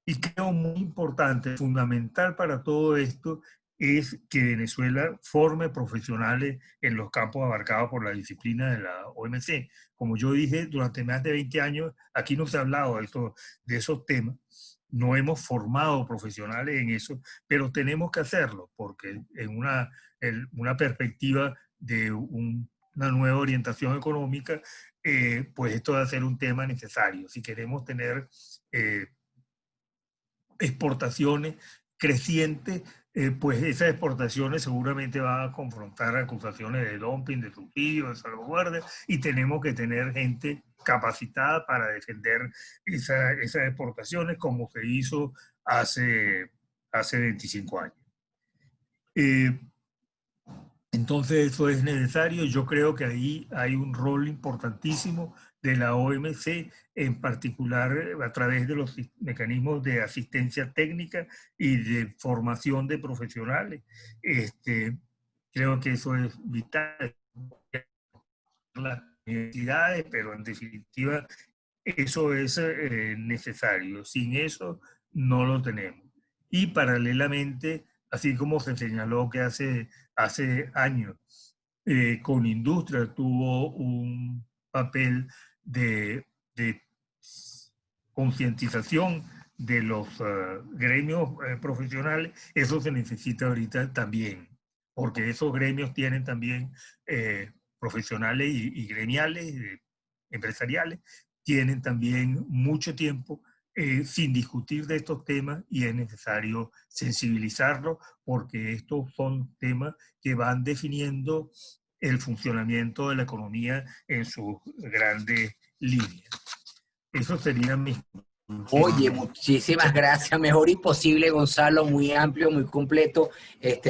Y creo muy importante, fundamental para todo esto, es que Venezuela forme profesionales en los campos abarcados por la disciplina de la OMC. Como yo dije, durante más de 20 años aquí no se ha hablado de esos temas. No hemos formado profesionales en eso, pero tenemos que hacerlo, porque en una perspectiva de un una nueva orientación económica, pues esto va a ser un tema necesario. Si queremos tener exportaciones crecientes, pues esas exportaciones seguramente van a confrontar acusaciones de dumping, de subsidio, de salvaguardia, y tenemos que tener gente capacitada para defender esas exportaciones como se hizo hace 25 años. Entonces eso es necesario. Yo creo que ahí hay un rol importantísimo de la OMC, en particular a través de los mecanismos de asistencia técnica y de formación de profesionales. Creo que eso es vital. Las universidades, pero en definitiva eso es necesario. Sin eso no lo tenemos. Y paralelamente, así como se señaló que hace años con industria tuvo un papel de concientización de los gremios profesionales, eso se necesita ahorita también, porque esos gremios tienen también profesionales y gremiales, empresariales, tienen también mucho tiempo sin discutir de estos temas, y es necesario sensibilizarlos porque estos son temas que van definiendo el funcionamiento de la economía en sus grandes líneas. Eso sería mi... Oye, muchísimas gracias. Mejor imposible, Gonzalo. Muy amplio, muy completo.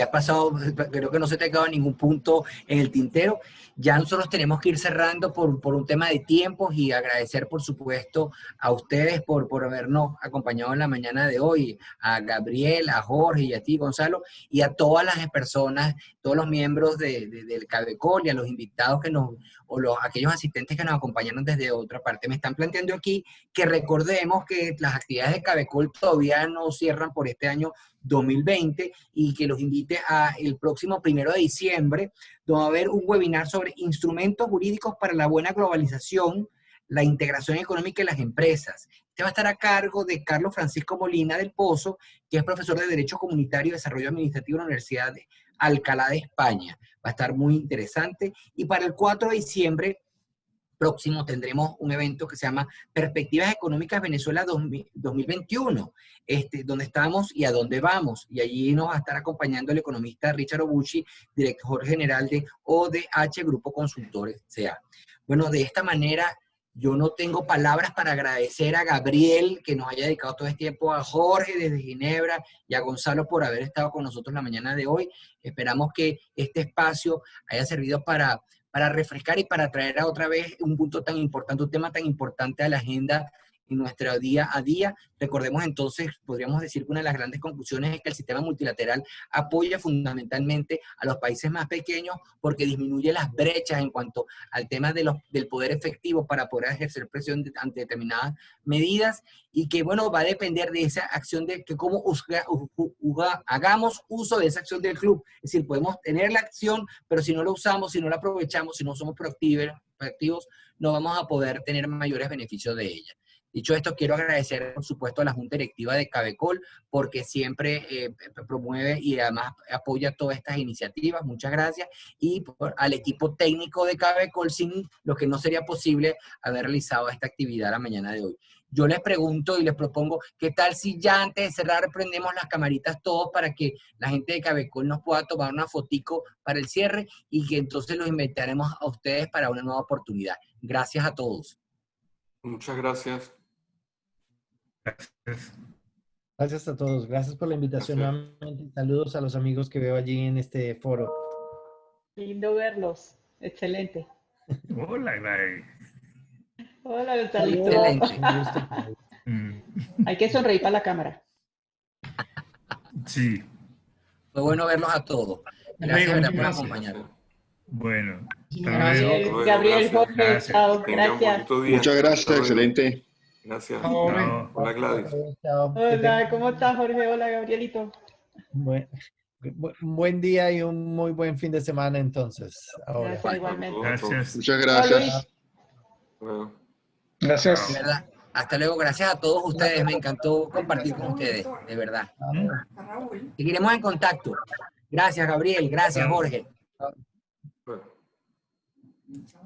Ha pasado, creo que no se te ha quedado ningún punto en el tintero. Ya nosotros tenemos que ir cerrando por un tema de tiempos, y agradecer, por supuesto, a ustedes por habernos acompañado en la mañana de hoy, a Gabriel, a Jorge y a ti, Gonzalo, y a todas las personas, todos los miembros del CABECOL, y a los invitados aquellos asistentes que nos acompañaron desde otra parte. Me están planteando aquí que recordemos que las actividades de CABECOL todavía no cierran por este año 2020, y que los invite a el próximo 1 de diciembre, donde va a haber un webinar sobre instrumentos jurídicos para la buena globalización, la integración económica y las empresas. Este va a estar a cargo de Carlos Francisco Molina del Pozo, que es profesor de Derecho Comunitario y Desarrollo Administrativo en la Universidad de Alcalá de España. Va a estar muy interesante. Y para el 4 de diciembre próximo tendremos un evento que se llama Perspectivas Económicas Venezuela 2021, donde estamos y a dónde vamos. Y allí nos va a estar acompañando el economista Richard Obuchi, director general de ODH Grupo Consultores CA. Bueno, de esta manera yo no tengo palabras para agradecer a Gabriel, que nos haya dedicado todo este tiempo, a Jorge desde Ginebra y a Gonzalo por haber estado con nosotros la mañana de hoy. Esperamos que este espacio haya servido para refrescar y para traer a otra vez un punto tan importante, un tema tan importante a la agenda en nuestro día a día. Recordemos entonces, podríamos decir que una de las grandes conclusiones es que el sistema multilateral apoya fundamentalmente a los países más pequeños, porque disminuye las brechas en cuanto al tema del poder efectivo para poder ejercer presión ante determinadas medidas, y que, bueno, va a depender de esa acción, de que cómo hagamos uso de esa acción del club. Es decir, podemos tener la acción, pero si no la usamos, si no la aprovechamos, si no somos proactivos, no vamos a poder tener mayores beneficios de ella. Dicho esto, quiero agradecer, por supuesto, a la Junta Directiva de CABECOL, porque siempre promueve y además apoya todas estas iniciativas. Muchas gracias. Y al equipo técnico de CABECOL, sin lo que no sería posible haber realizado esta actividad la mañana de hoy. Yo les pregunto y les propongo, ¿qué tal si ya antes de cerrar prendemos las camaritas todos para que la gente de CABECOL nos pueda tomar una fotico para el cierre, y que entonces los invitaremos a ustedes para una nueva oportunidad? Gracias a todos. Muchas gracias. Gracias a todos. Gracias por la invitación nuevamente. Saludos a los amigos que veo allí en este foro. Lindo verlos. Excelente. Hola, Gladys. Hola, Gonzalito. Excelente. Hay que sonreír para la cámara. Sí. Fue bueno verlos a todos. Gracias, Muchas por gracias. acompañarnos. Bueno. Gabriel, Jorge, Gracias. chao. Tenga un Gracias. bonito día. Muchas gracias, Hasta luego. excelente. Gracias. Chao, Jorge. No. Hola, Gladys. Chao. Hola, ¿cómo estás, Jorge? Hola, Gabrielito. Buen día y un muy buen fin de semana entonces. Ahora. Gracias, igualmente. Gracias. Muchas Chao, gracias. Luis. Bueno. Gracias. De verdad. Hasta luego. Gracias a todos ustedes. Me encantó compartir con ustedes. De verdad. Seguiremos en contacto. Gracias, Gabriel. Gracias, Jorge. Bueno. Chao.